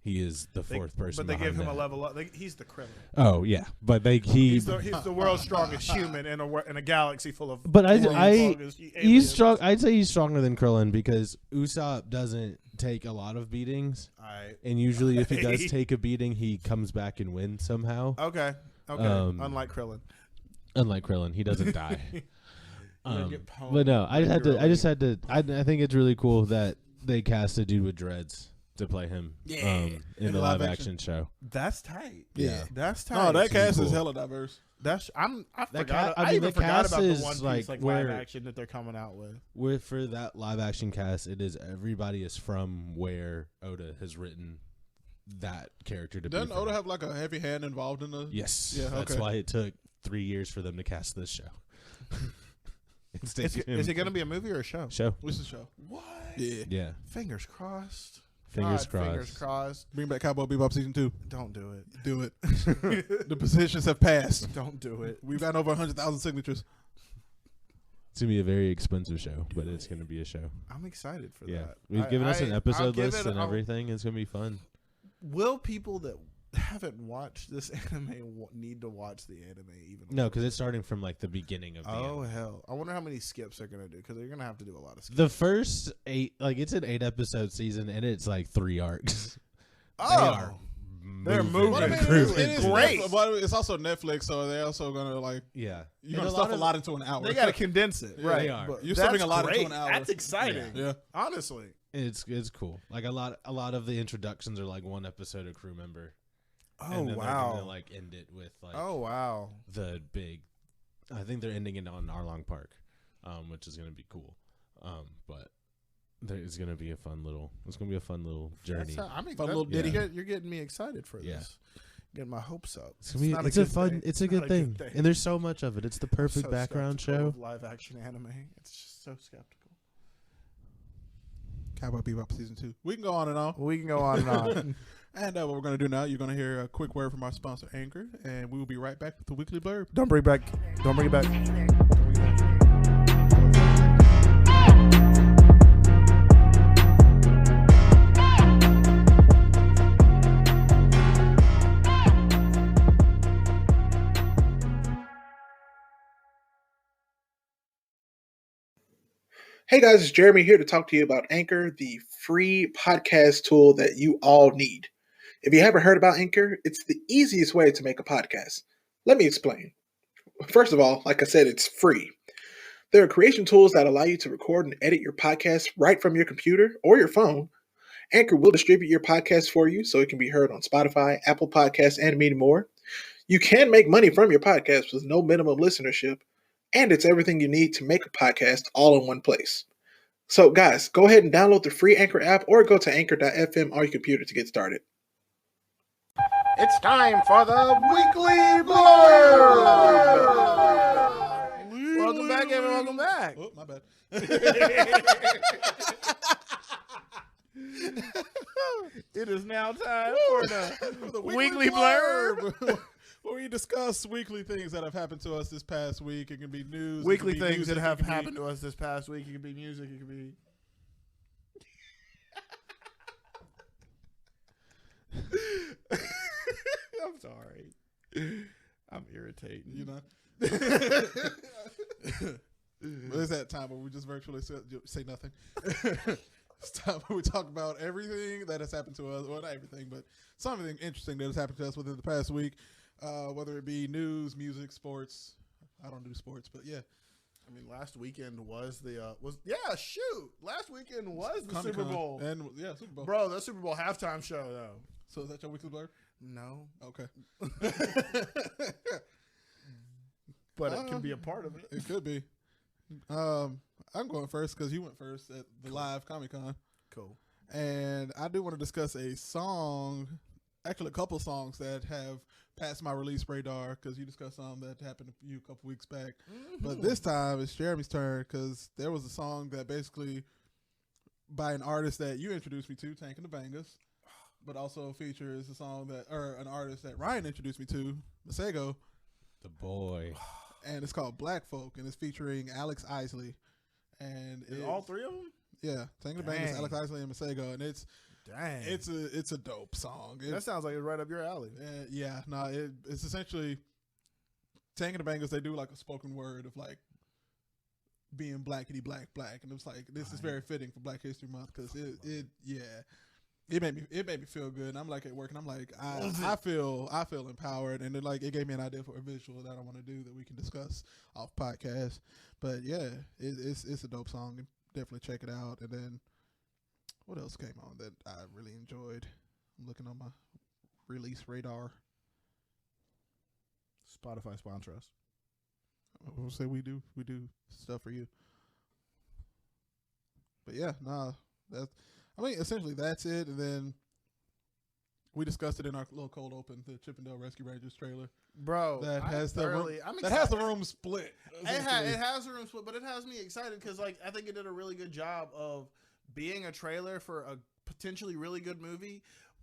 [SPEAKER 1] He is the 4th person.
[SPEAKER 3] But they give him a level up. He's the criminal.
[SPEAKER 1] Oh yeah, but
[SPEAKER 3] he's the world's strongest human in a galaxy full of.
[SPEAKER 1] But he's strong. I'd say he's stronger than Krillin because Usopp doesn't take a lot of beatings, and usually if he does take a beating, he comes back and wins somehow.
[SPEAKER 3] Okay. Unlike Krillin,
[SPEAKER 1] he doesn't die. But no, I think it's really cool that they cast a dude with dreads to play him in the
[SPEAKER 4] live
[SPEAKER 1] live action show.
[SPEAKER 3] That's tight.
[SPEAKER 4] Yeah.
[SPEAKER 3] That's tight.
[SPEAKER 4] No, that cast
[SPEAKER 1] cool.
[SPEAKER 4] is hella diverse.
[SPEAKER 3] That's I
[SPEAKER 1] I
[SPEAKER 3] even
[SPEAKER 1] mean, the
[SPEAKER 3] forgot
[SPEAKER 1] cast
[SPEAKER 3] about the
[SPEAKER 1] is,
[SPEAKER 3] One Piece
[SPEAKER 1] like,
[SPEAKER 3] live
[SPEAKER 1] where-
[SPEAKER 3] action that they're coming out with.
[SPEAKER 1] For that live action cast, it is everybody is from where Oda has written that character to
[SPEAKER 4] Doesn't
[SPEAKER 1] be from.
[SPEAKER 4] Oda have like a heavy hand involved in the?
[SPEAKER 1] Yes.
[SPEAKER 4] Yeah,
[SPEAKER 1] That's
[SPEAKER 4] okay.
[SPEAKER 1] why it took 3 years for them to cast this show.
[SPEAKER 3] Is it going to be a movie or a show?
[SPEAKER 1] Show?
[SPEAKER 4] What's the show?
[SPEAKER 3] What?
[SPEAKER 4] Yeah.
[SPEAKER 1] Yeah.
[SPEAKER 3] Fingers crossed.
[SPEAKER 1] Fingers
[SPEAKER 3] God,
[SPEAKER 1] crossed.
[SPEAKER 3] Fingers crossed.
[SPEAKER 4] Bring back Cowboy Bebop season 2.
[SPEAKER 3] Don't do it.
[SPEAKER 4] Do it. The positions have passed.
[SPEAKER 3] Don't do it.
[SPEAKER 4] We've got over 100,000 signatures.
[SPEAKER 1] It's going to be a very expensive show, but it's going to be a show.
[SPEAKER 3] I'm excited for
[SPEAKER 1] Yeah.
[SPEAKER 3] that.
[SPEAKER 1] We've given us an
[SPEAKER 3] I'll
[SPEAKER 1] episode
[SPEAKER 3] give
[SPEAKER 1] list
[SPEAKER 3] it-
[SPEAKER 1] and
[SPEAKER 3] I'll-
[SPEAKER 1] everything. It's going to be fun.
[SPEAKER 3] Will people that haven't watched this anime need to watch the anime even?
[SPEAKER 1] No, because it's starting from like the beginning of the
[SPEAKER 3] Oh,
[SPEAKER 1] anime.
[SPEAKER 3] hell. I wonder how many skips they're going to do because they're going to have to do a lot of skips.
[SPEAKER 1] The first 8, like it's an 8-episode season, and it's like 3 arcs.
[SPEAKER 3] Oh. They're moving.
[SPEAKER 4] But I mean,
[SPEAKER 3] Grooving.
[SPEAKER 4] it is
[SPEAKER 3] Great.
[SPEAKER 4] Netflix, but it's also Netflix, so they're also going to like,
[SPEAKER 1] Yeah.
[SPEAKER 4] you're
[SPEAKER 1] And
[SPEAKER 4] going to stuff a lot into an hour.
[SPEAKER 3] They got to condense it.
[SPEAKER 4] Yeah,
[SPEAKER 3] right.
[SPEAKER 1] they are.
[SPEAKER 3] But
[SPEAKER 4] You're
[SPEAKER 3] that's
[SPEAKER 4] stuffing a lot into
[SPEAKER 3] great.
[SPEAKER 4] an hour.
[SPEAKER 3] That's exciting.
[SPEAKER 4] Yeah.
[SPEAKER 3] Honestly.
[SPEAKER 1] It's cool. Like a lot of the introductions are like one episode of crew member.
[SPEAKER 3] Oh,
[SPEAKER 1] and then
[SPEAKER 3] wow.
[SPEAKER 1] They're gonna like end it with like
[SPEAKER 3] Wow.
[SPEAKER 1] the big. I think they're ending it on Arlong Park, which is gonna be cool. But it's gonna be a fun little. It's gonna be a fun little journey.
[SPEAKER 3] I mean,
[SPEAKER 4] Fun little ditty.
[SPEAKER 3] You're getting me excited for
[SPEAKER 1] Yeah.
[SPEAKER 3] this. Getting my hopes up.
[SPEAKER 1] It's gonna be.
[SPEAKER 3] not
[SPEAKER 1] It's
[SPEAKER 3] a
[SPEAKER 1] a
[SPEAKER 3] good
[SPEAKER 1] fun.
[SPEAKER 3] thing.
[SPEAKER 1] It's a
[SPEAKER 3] Not
[SPEAKER 1] good thing.
[SPEAKER 3] thing.
[SPEAKER 1] And there's so much of it. It's the perfect
[SPEAKER 3] So
[SPEAKER 1] background
[SPEAKER 3] skeptical
[SPEAKER 1] show.
[SPEAKER 3] of live action anime. It's just so skeptical.
[SPEAKER 4] Cowboy Bebop season 2. We can go on and on.
[SPEAKER 3] We can go on and on.
[SPEAKER 4] And what we're going to do now, you're going to hear a quick word from our sponsor, Anchor, and we will be right back with the weekly blurb.
[SPEAKER 3] Don't bring it back.
[SPEAKER 5] Hey guys, it's Jeremy here to talk to you about Anchor, the free podcast tool that you all need. If you haven't heard about Anchor, it's the easiest way to make a podcast. Let me explain. First of all, like I said, it's free. There are creation tools that allow you to record and edit your podcast right from your computer or your phone. Anchor will distribute your podcast for you so it can be heard on Spotify, Apple Podcasts, and many more. You can make money from your podcast with no minimum listenership, and it's everything you need to make a podcast all in one place. So guys, go ahead and download the free Anchor app or go to anchor.fm on your computer to get started.
[SPEAKER 3] It's time for the weekly blurb. Welcome back, everyone. Welcome back.
[SPEAKER 4] Oh, my bad.
[SPEAKER 3] It is now time for the weekly
[SPEAKER 4] blurb.
[SPEAKER 3] blurb.
[SPEAKER 4] Where we discuss weekly things that have happened to us this past week. It can be news.
[SPEAKER 3] Weekly
[SPEAKER 4] it can be
[SPEAKER 3] things
[SPEAKER 4] music,
[SPEAKER 3] that have
[SPEAKER 4] it can be-
[SPEAKER 3] happened to us this past week. It could be music. It could be. I'm sorry. I'm irritating.
[SPEAKER 4] You know. But it's that time where we just virtually say nothing. It's time where we talk about everything that has happened to us. Well, not everything, but something interesting that has happened to us within the past week. Whether it be news, music, sports. I don't do sports, but yeah.
[SPEAKER 3] I mean, last weekend was the last weekend was the
[SPEAKER 4] Comic-Con.
[SPEAKER 3] Super Bowl.
[SPEAKER 4] And yeah, Super Bowl.
[SPEAKER 3] Bro, the Super Bowl halftime show though.
[SPEAKER 4] So is that your weekly blurb?
[SPEAKER 3] No,
[SPEAKER 4] Okay.
[SPEAKER 3] but it can be a part of it.
[SPEAKER 4] It could be. I'm going first because you went first at the live Comic-Con.
[SPEAKER 3] Cool.
[SPEAKER 4] And I do want to discuss a song, actually a couple songs that have passed my release radar because you discussed some that happened a couple weeks back. But this time it's Jeremy's turn because there was a song that basically by an artist that you introduced me to, Tank and the Bangers, but also features a song that, or an artist that Ryan introduced me to, Masego.
[SPEAKER 1] The boy.
[SPEAKER 4] And it's called Black Folk and it's featuring Alex Isley. And
[SPEAKER 3] Is all three of them?
[SPEAKER 4] Yeah, Tank and the Bangers,
[SPEAKER 3] Dang.
[SPEAKER 4] Alex Isley, and Masego, and it's
[SPEAKER 3] Dang.
[SPEAKER 4] it's a dope song.
[SPEAKER 3] That sounds like it's right up your alley.
[SPEAKER 4] Yeah, no, it's essentially Tank and the Bangers. They do like a spoken word of like being blackity black, and it was like this is very fitting for Black History Month because it made me feel good. And I'm like at work, and I'm like I feel empowered, and it gave me an idea for a visual that I want to do that we can discuss off podcast. But yeah, it's a dope song. Definitely check it out. And then What else came on that I really enjoyed? I'm looking on my release radar.
[SPEAKER 3] Spotify sponsor us.
[SPEAKER 4] We'll say we do stuff for you. But yeah, essentially that's it. And then we discussed it in our little cold open, the Chippendale Rescue Rangers trailer.
[SPEAKER 3] Bro,
[SPEAKER 4] that has the room split.
[SPEAKER 3] It has the room split, but it has me excited because like I think it did a really good job of being a trailer for a potentially really good movie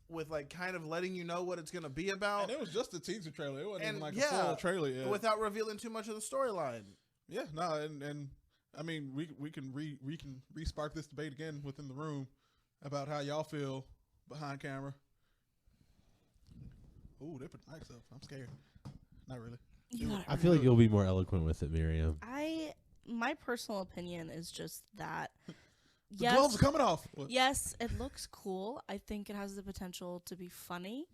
[SPEAKER 3] with like kind of letting you know what it's gonna be about.
[SPEAKER 4] And it was just a teaser trailer. It wasn't even like a full trailer yet.
[SPEAKER 3] Without revealing too much of the storyline.
[SPEAKER 4] Yeah, no, and I mean we can re-spark this debate again within the room about how y'all feel behind camera. Ooh, they put the mics up. I'm scared. Not really.
[SPEAKER 1] I feel like you'll be more eloquent with it, Miriam.
[SPEAKER 2] My personal opinion is just that.
[SPEAKER 4] The gloves are coming off.
[SPEAKER 2] Yes, it looks cool. I think it has the potential to be funny.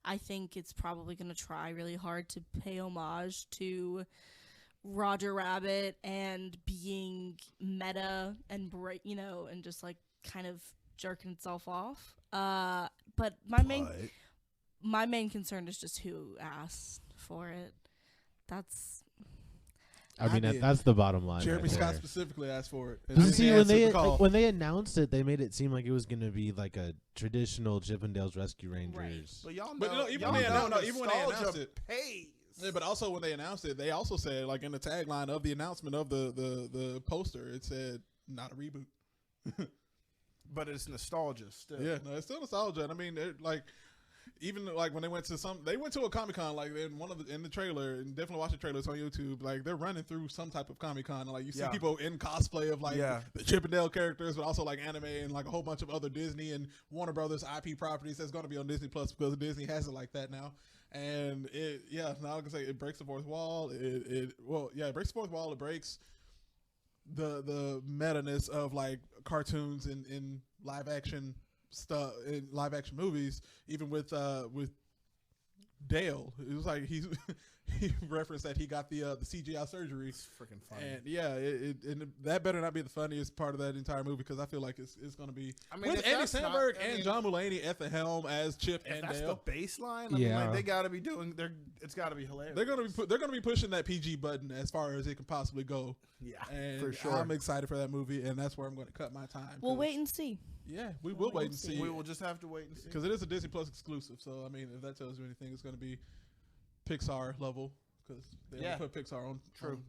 [SPEAKER 2] I think it's probably going to try really hard to pay homage to Roger Rabbit and being meta and and just like kind of jerking itself off. But my main concern is just who asked for it. That's the bottom line.
[SPEAKER 4] Jeremy Scott specifically asked for it.
[SPEAKER 1] See, when they announced it, they made it seem like it was going to be like a traditional Chippendales Rescue Rangers.
[SPEAKER 3] Right. But y'all know,
[SPEAKER 4] even when they announced it, yeah, but also when they announced it, they also said like in the tagline of the announcement of the poster, it said not a reboot.
[SPEAKER 3] But it's nostalgia still.
[SPEAKER 4] Yeah, no, it's still nostalgia. And I mean, like. Even like when they went to a Comic-Con, like in the trailer, and definitely watch the trailers on YouTube. Like they're running through some type of Comic-Con, and like you see people in cosplay of like the Chippendale characters, but also like anime and like a whole bunch of other Disney and Warner Brothers IP properties that's going to be on Disney Plus because Disney has it like that now. And now I can say it breaks the fourth wall. It breaks the fourth wall. It breaks the meta-ness of like cartoons in live action stuff in live action movies, even with Dale. It was like he referenced that he got the CGI surgery.
[SPEAKER 3] It's freaking funny.
[SPEAKER 4] And and that better not be the funniest part of that entire movie because I feel like it's going to be with Andy Samberg and John Mulaney at the helm as Chip and
[SPEAKER 3] that's
[SPEAKER 4] Dale.
[SPEAKER 3] The baseline. I mean, like, they got to be doing. It's got to be hilarious.
[SPEAKER 4] They're gonna be pushing that PG button as far as it can possibly go.
[SPEAKER 3] Yeah,
[SPEAKER 4] and
[SPEAKER 3] for sure.
[SPEAKER 4] I'm excited for that movie, and that's where I'm going to cut my time.
[SPEAKER 2] We'll wait and see.
[SPEAKER 4] Yeah, we will wait and see.
[SPEAKER 3] We will just have to wait and see
[SPEAKER 4] because it is a Disney Plus exclusive. So I mean, if that tells you anything, it's going to be Pixar level because they only put Pixar on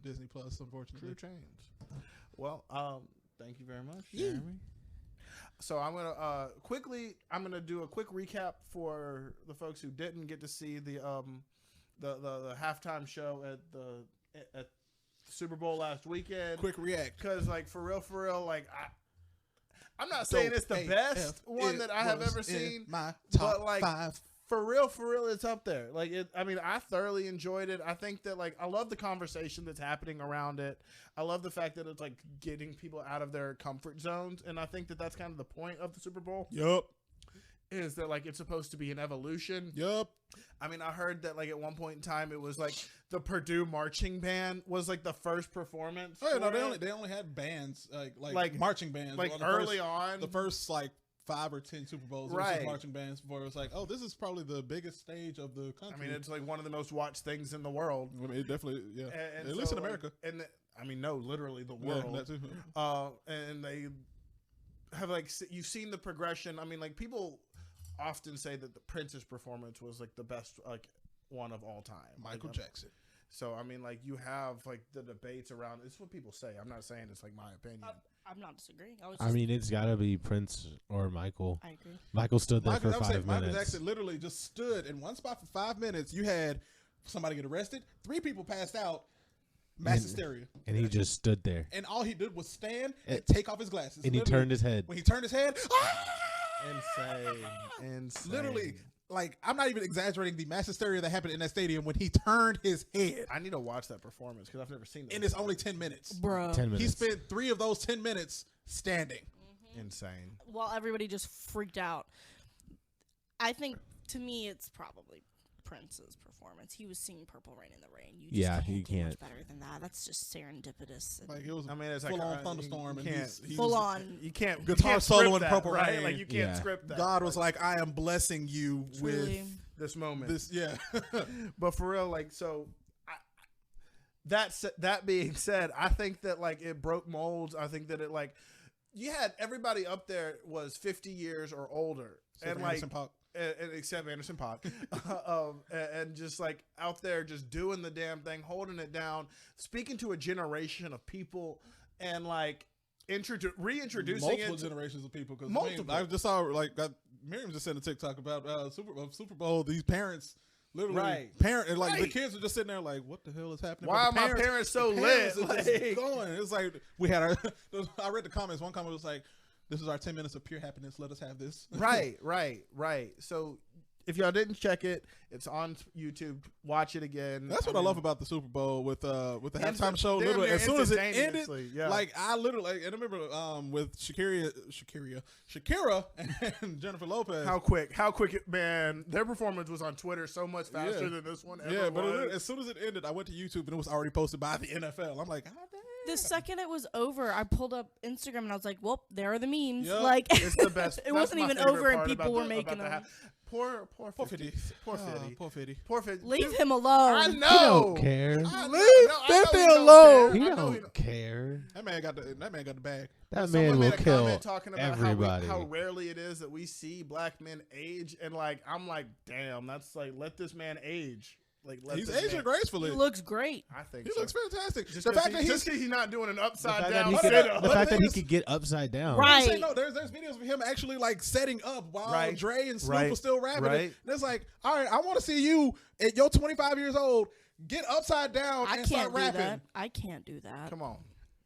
[SPEAKER 4] Disney Plus. Unfortunately,
[SPEAKER 3] true change. Well, thank you very much, Jeremy. So I'm gonna do a quick recap for the folks who didn't get to see the halftime show at Super Bowl last weekend.
[SPEAKER 4] Quick react,
[SPEAKER 3] because like for real, like I'm not saying it's the best one that I have ever seen,
[SPEAKER 4] my top
[SPEAKER 3] but like
[SPEAKER 4] 5.
[SPEAKER 3] For real, it's up there. Like I thoroughly enjoyed it. I think that like I love the conversation that's happening around it. I love the fact that it's like getting people out of their comfort zones, and I think that that's kind of the point of the Super Bowl.
[SPEAKER 4] Yup.
[SPEAKER 3] Is that like it's supposed to be an evolution?
[SPEAKER 4] Yup.
[SPEAKER 3] I mean, I heard that like at one point in time it was like the Purdue marching band was like the first performance.
[SPEAKER 4] Oh yeah, no, they only had bands like marching bands
[SPEAKER 3] like early on.
[SPEAKER 4] The first like 5 or 10 Super Bowls, it was just marching bands before it was like, oh, this is probably the biggest stage of the country.
[SPEAKER 3] I mean, it's like one of the most watched things in the world.
[SPEAKER 4] I mean, it definitely, yeah. And at least in America.
[SPEAKER 3] Literally the world.
[SPEAKER 4] Yeah, that too.
[SPEAKER 3] And they have like you've seen the progression. I mean, like people often say that the Prince's performance was like the best like one of all time.
[SPEAKER 4] Michael Jackson.
[SPEAKER 3] So I mean, like you have like the debates around. It's what people say. I'm not saying it's like my opinion.
[SPEAKER 2] I'm not disagreeing.
[SPEAKER 1] It's got to be Prince or Michael.
[SPEAKER 2] I agree.
[SPEAKER 1] Michael stood there for 5 minutes.
[SPEAKER 4] Michael Jackson literally just stood in one spot for 5 minutes. You had somebody get arrested. 3 people passed out. Mass hysteria.
[SPEAKER 1] And he just stood there.
[SPEAKER 4] And all he did was stand and take off his glasses.
[SPEAKER 1] And he turned his head.
[SPEAKER 4] When he turned his head,
[SPEAKER 3] Insane.
[SPEAKER 4] Literally, like, I'm not even exaggerating the mass hysteria that happened in that stadium when he turned his head.
[SPEAKER 3] I need to watch that performance because I've never seen that.
[SPEAKER 4] And it's only 10 minutes.
[SPEAKER 2] Bro.
[SPEAKER 1] 10 minutes.
[SPEAKER 4] He spent 3 of those 10 minutes standing.
[SPEAKER 3] Mm-hmm. Insane.
[SPEAKER 2] While everybody just freaked out. I think, to me, it's probably Prince's performance. He was singing "Purple Rain in the Rain." You just
[SPEAKER 1] he
[SPEAKER 2] do
[SPEAKER 1] can't.
[SPEAKER 2] much better than that. That's just serendipitous.
[SPEAKER 4] Like it was.
[SPEAKER 3] I mean, it's
[SPEAKER 4] full
[SPEAKER 3] like
[SPEAKER 4] on thunderstorm, and he's
[SPEAKER 2] full on.
[SPEAKER 3] You can't
[SPEAKER 4] guitar
[SPEAKER 3] you can't
[SPEAKER 4] solo
[SPEAKER 3] script
[SPEAKER 4] in
[SPEAKER 3] that,
[SPEAKER 4] Purple
[SPEAKER 3] right?
[SPEAKER 4] Rain.
[SPEAKER 3] Like you can't script that.
[SPEAKER 4] God was like, I am blessing you
[SPEAKER 2] Truly.
[SPEAKER 4] with
[SPEAKER 3] this moment.
[SPEAKER 4] this. Yeah.
[SPEAKER 3] But for real, like, so that being said, I think that like it broke molds. I think that it like you had everybody up there was 50 years or older,
[SPEAKER 4] Except
[SPEAKER 3] and like
[SPEAKER 4] Anderson .Paak.
[SPEAKER 3] and except Anderson .Paak, and just like out there just doing the damn thing, holding it down, speaking to a generation of people, and like reintroducing
[SPEAKER 4] multiple
[SPEAKER 3] it
[SPEAKER 4] generations of people. Because
[SPEAKER 3] multiple.
[SPEAKER 4] I just saw like Miriam just sent a TikTok about Super Bowl. These parents. Literally, the kids are just sitting there like, what the hell is happening?
[SPEAKER 3] Why are my parents so lit?
[SPEAKER 4] Like, going. It's like we had our. I read the comments. One comment was like, "This is our 10 minutes of pure happiness. Let us have this."
[SPEAKER 3] Right. So if y'all didn't check it, it's on YouTube. Watch it again.
[SPEAKER 4] That's what I love about the Super Bowl with the halftime show. Literally, as soon as it ended, like I literally, and I remember with Shakira and Jennifer Lopez.
[SPEAKER 3] How quick, man! Their performance was on Twitter so much faster than this one.
[SPEAKER 4] As soon as it ended, I went to YouTube and it was already posted by the NFL. I'm like, God damn.
[SPEAKER 2] The second it was over, I pulled up Instagram and I was like, "Well, there are the memes."
[SPEAKER 4] Yep.
[SPEAKER 2] Like
[SPEAKER 3] it's the best.
[SPEAKER 2] It wasn't even over, and people were making them.
[SPEAKER 3] Poor Fitty.
[SPEAKER 2] Leave him alone.
[SPEAKER 3] I know.
[SPEAKER 1] He don't care.
[SPEAKER 4] Leave Fitty alone.
[SPEAKER 1] He don't care.
[SPEAKER 4] That man got the bag.
[SPEAKER 1] That man will kill
[SPEAKER 3] talking about
[SPEAKER 1] everybody.
[SPEAKER 3] How rarely it is that we see black men age, and like I'm like, damn, that's like let this man age. Like
[SPEAKER 4] he's aging gracefully.
[SPEAKER 2] He looks great.
[SPEAKER 3] I think
[SPEAKER 4] he looks fantastic.
[SPEAKER 3] The fact that he's not doing an upside down
[SPEAKER 1] the fact that he could get upside down.
[SPEAKER 2] Right.
[SPEAKER 4] No, there's videos of him actually like setting up while Dre and Snoop was still rapping.
[SPEAKER 3] Right.
[SPEAKER 4] And it's like, all right, I want to see you at your 25 years old get upside down and start rapping.
[SPEAKER 2] I can't do that.
[SPEAKER 3] Come on.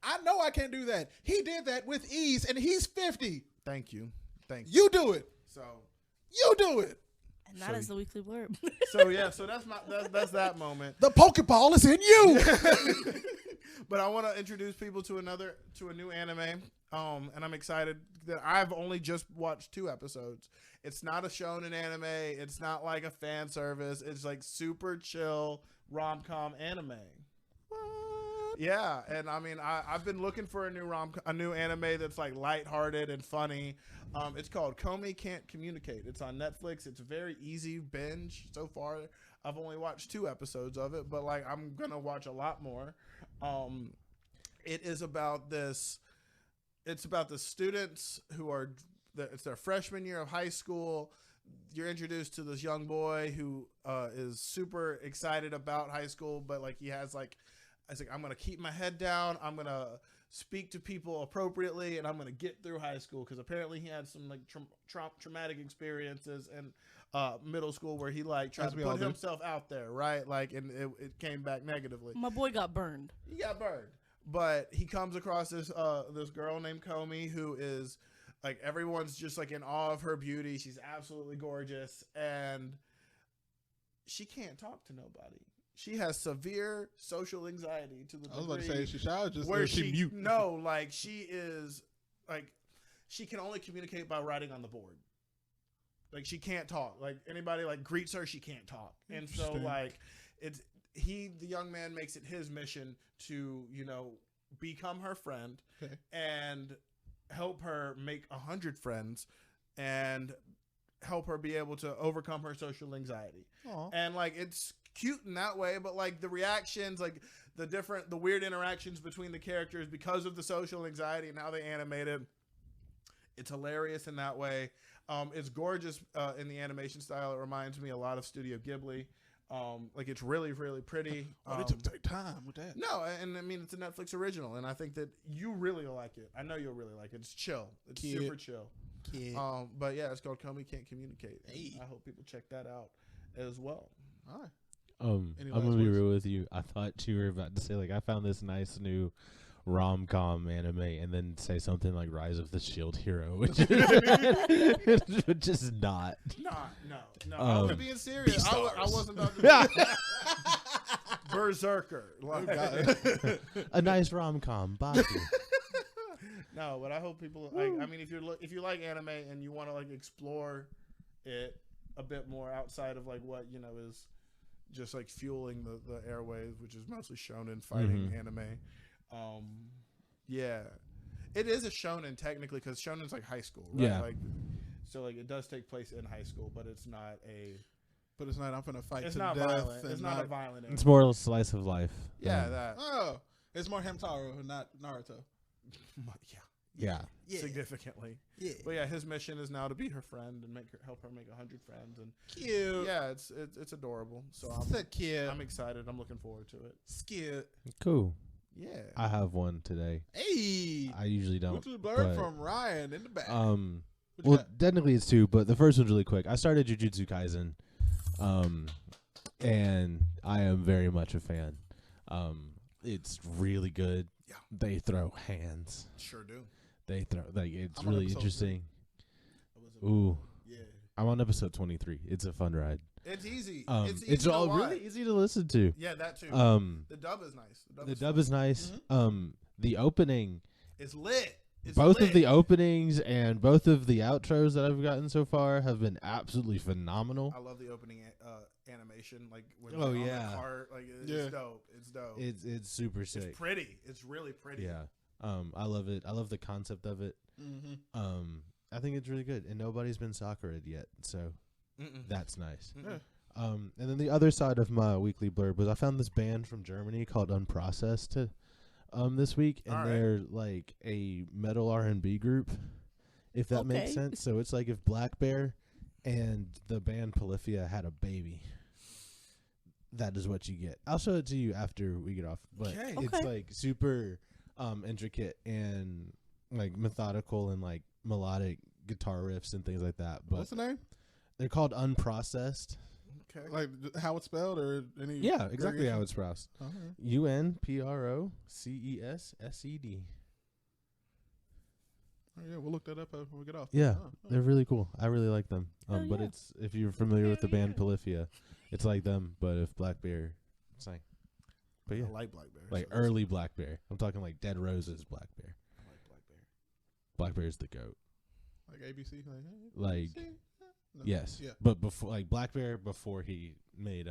[SPEAKER 4] I know I can't do that. He did that with ease, and he's 50.
[SPEAKER 3] Thank you.
[SPEAKER 4] You do it.
[SPEAKER 3] So
[SPEAKER 4] you do it.
[SPEAKER 2] And that is the weekly blurb.
[SPEAKER 3] So that's that moment.
[SPEAKER 4] The Pokeball is in you.
[SPEAKER 3] But I want to introduce people to a new anime. And I'm excited that I've only just watched 2 episodes. It's not a shonen anime. It's not like a fan service. It's like super chill rom-com anime. Yeah, and I mean, I've been looking for a new anime that's like lighthearted and funny. It's called Komi Can't Communicate. It's on Netflix. It's a very easy binge so far. I've only watched 2 episodes of it, but like I'm gonna watch a lot more. It is about this. It's about the students who are. It's their freshman year of high school. You're introduced to this young boy who is super excited about high school, but like he has like. I was like, I'm going to keep my head down. I'm going to speak to people appropriately, and I'm going to get through high school because apparently he had some like traumatic experiences in middle school where he like tried to put himself out there, right? Like, and it came back negatively.
[SPEAKER 2] My boy got burned.
[SPEAKER 3] He got burned, but he comes across this girl named Komi who is like everyone's just like in awe of her beauty. She's absolutely gorgeous, and she can't talk to nobody. She has severe social anxiety to the degree.
[SPEAKER 4] I was about to say, is she shy or just
[SPEAKER 3] where
[SPEAKER 4] she mute?
[SPEAKER 3] No, like she is like she can only communicate by writing on the board. Like she can't talk. Like anybody like greets her, she can't talk. And so like the young man makes it his mission to, become her friend and help her make 100 friends and help her be able to overcome her social anxiety. Aww. And like it's cute in that way, but like the reactions, like the weird interactions between the characters because of the social anxiety and how they animate it, it's hilarious in that way. It's gorgeous in the animation style. It reminds me a lot of Studio Ghibli. Like it's really, really pretty.
[SPEAKER 4] They took their time with that.
[SPEAKER 3] No, and I mean it's a Netflix original, and I think that you really like it. I know you'll really like it. It's chill. It's super chill. But yeah, it's called Komi Can't Communicate. Hey. I hope people check that out as well.
[SPEAKER 4] All right.
[SPEAKER 1] I'm gonna be real with you. I thought you were about to say like I found this nice new rom-com anime and then say something like Rise of the Shield Hero, which is not.
[SPEAKER 3] No. I was being serious. I wasn't about to be Berserker. Like,
[SPEAKER 1] a nice rom-com, Bobby.
[SPEAKER 3] No, but I hope people like. I mean, if you like anime and you want to like explore it, a bit more outside of like what is just like fueling the airwaves, which is mostly shonen fighting anime. Yeah, it is a shonen technically because shonen's like high school, right?
[SPEAKER 1] Yeah.
[SPEAKER 3] Like, so like it does take place in high school, but it's not a.
[SPEAKER 4] But it's not. I'm gonna fight
[SPEAKER 3] It's
[SPEAKER 4] to
[SPEAKER 3] not
[SPEAKER 4] death.
[SPEAKER 3] violent.
[SPEAKER 4] And
[SPEAKER 3] It's not a violent.
[SPEAKER 1] It's more a slice of life.
[SPEAKER 3] Yeah, that.
[SPEAKER 4] Oh, it's more Hamtaro, not Naruto.
[SPEAKER 3] Yeah.
[SPEAKER 1] Yeah.
[SPEAKER 3] Significantly.
[SPEAKER 4] Yeah.
[SPEAKER 3] But yeah, his mission is now to be her friend and help her make 100 friends, and
[SPEAKER 4] Cute.
[SPEAKER 3] yeah, it's adorable. So
[SPEAKER 4] cute.
[SPEAKER 3] I'm excited. I'm looking forward to it.
[SPEAKER 4] Cute.
[SPEAKER 1] Cool.
[SPEAKER 3] Yeah.
[SPEAKER 1] I have one today.
[SPEAKER 4] Hey.
[SPEAKER 1] I usually don't.
[SPEAKER 4] Which was Blerd from Ryan in the back.
[SPEAKER 1] Well, technically it's 2, but the first one's really quick. I started Jujutsu Kaisen, and I am very much a fan. It's really good.
[SPEAKER 3] Yeah.
[SPEAKER 1] They throw hands.
[SPEAKER 3] Sure do.
[SPEAKER 1] They throw it's
[SPEAKER 4] I'm on
[SPEAKER 1] really
[SPEAKER 4] episode
[SPEAKER 1] interesting.
[SPEAKER 3] 3.
[SPEAKER 1] Ooh,
[SPEAKER 3] Yeah.
[SPEAKER 1] I'm on episode 23. It's a fun ride.
[SPEAKER 3] It's easy.
[SPEAKER 1] It's
[SPEAKER 3] to
[SPEAKER 1] all
[SPEAKER 3] watch.
[SPEAKER 1] really easy to listen to.
[SPEAKER 3] Yeah, that too.
[SPEAKER 1] The
[SPEAKER 3] dub is nice.
[SPEAKER 1] dub is nice.
[SPEAKER 3] Mm-hmm.
[SPEAKER 1] The opening.
[SPEAKER 3] It's lit. It's
[SPEAKER 1] both
[SPEAKER 3] lit.
[SPEAKER 1] of the openings and both of the outros that I've gotten so far have been absolutely phenomenal.
[SPEAKER 3] I love the opening animation, like when
[SPEAKER 1] Oh,
[SPEAKER 3] they're
[SPEAKER 1] yeah.
[SPEAKER 3] on the cart. Like it's
[SPEAKER 4] Yeah.
[SPEAKER 3] dope. It's dope.
[SPEAKER 1] It's super sick.
[SPEAKER 3] It's pretty. It's really pretty.
[SPEAKER 1] Yeah. I love it. I love the concept of it. I think it's really good, and nobody's been Sakura'd yet, so that's nice. And then the other side of my weekly blurb was I found this band from Germany called Unprocessed this week, and they're like a metal R&B group, if that makes sense. So it's like if Black Bear and the band Polyphia had a baby. That is what you get. I'll show it to you after we get off, but it's like super intricate and like methodical and like melodic guitar riffs and things like that. But
[SPEAKER 4] what's the name?
[SPEAKER 1] They're called Unprocessed.
[SPEAKER 3] Okay.
[SPEAKER 4] Like how it's spelled or any?
[SPEAKER 1] Yeah, exactly how it's pronounced.
[SPEAKER 4] Okay.
[SPEAKER 1] UNPROCESSED.
[SPEAKER 4] Oh, yeah, we'll look that up when we get off.
[SPEAKER 1] Yeah, they're really cool. I really like them. But
[SPEAKER 2] yeah.
[SPEAKER 1] it's if you're familiar with the band Polyphia, it's like them, but if Black Bear sang. But yeah,
[SPEAKER 3] I like Black Bear.
[SPEAKER 1] like early Black Bear. I'm talking like Dead Roses Black Bear.
[SPEAKER 3] I like Black Bear.
[SPEAKER 1] Black Bear's the goat.
[SPEAKER 4] Like ABC.
[SPEAKER 1] Like
[SPEAKER 4] No.
[SPEAKER 1] yes,
[SPEAKER 4] Yeah.
[SPEAKER 1] but before like Black Bear before he made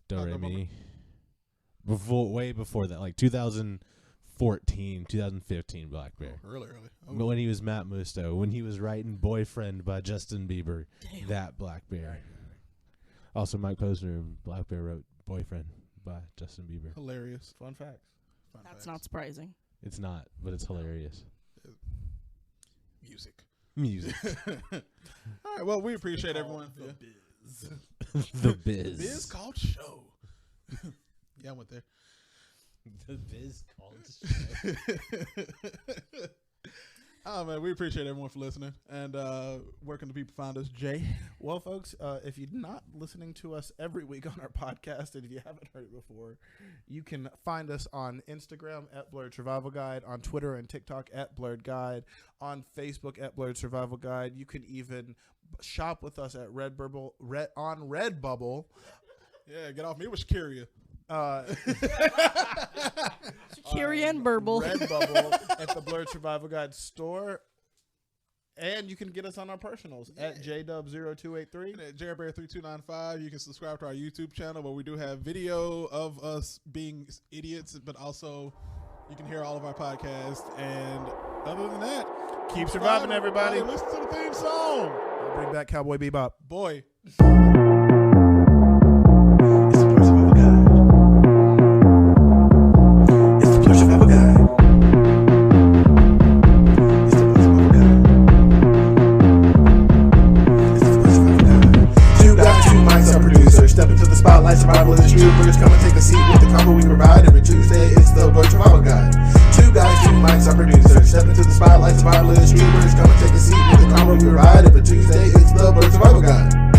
[SPEAKER 1] Do Re Mi. Way before that, like 2014, 2015 Black Bear.
[SPEAKER 4] Early.
[SPEAKER 1] But when he was Matt Musto, when he was writing "Boyfriend" by Justin Bieber, that Black Bear. Also, Mike Posner and Black Bear wrote "Boyfriend" by Justin Bieber.
[SPEAKER 4] Hilarious.
[SPEAKER 3] Fun facts.
[SPEAKER 2] That's not surprising.
[SPEAKER 1] It's not, but it's hilarious.
[SPEAKER 4] Music. All right. Well, we appreciate everyone.
[SPEAKER 3] The biz.
[SPEAKER 1] The Biz.
[SPEAKER 4] The Biz called show. Yeah, I went there.
[SPEAKER 1] The Biz called show.
[SPEAKER 4] Oh man, we appreciate everyone for listening. And where can the people find us, Jay?
[SPEAKER 3] Well, folks, if you're not listening to us every week on our podcast, and if you haven't heard it before, you can find us on Instagram at Blerd Survival Guide, on Twitter and TikTok at Blerd Guide, on Facebook at Blerd Survival Guide. You can even shop with us at Redbubble.
[SPEAKER 4] Yeah, get off me with Shakira.
[SPEAKER 2] Shakira and Burble.
[SPEAKER 3] Redbubble at the Blerd Survival Guide store. And you can get us on our personals at JDub0283.
[SPEAKER 4] And at JaredBear3295. You can subscribe to our YouTube channel where we do have video of us being idiots, but also you can hear all of our podcasts. And other than that,
[SPEAKER 3] Keep surviving, everybody.
[SPEAKER 4] Listen to the theme song.
[SPEAKER 3] I'll bring back Cowboy Bebop.
[SPEAKER 4] Boy.
[SPEAKER 5] Step into the spotlight, survivalist troopers. Come and take a seat with the combo we provide. Every Tuesday, it's the Blerd Survival Guide. 2 guys, 2 mics, our producers. Step into the spotlight, survivalist troopers. Come and take a seat with the combo we provide. Every Tuesday, it's the Blerd Survival Guide.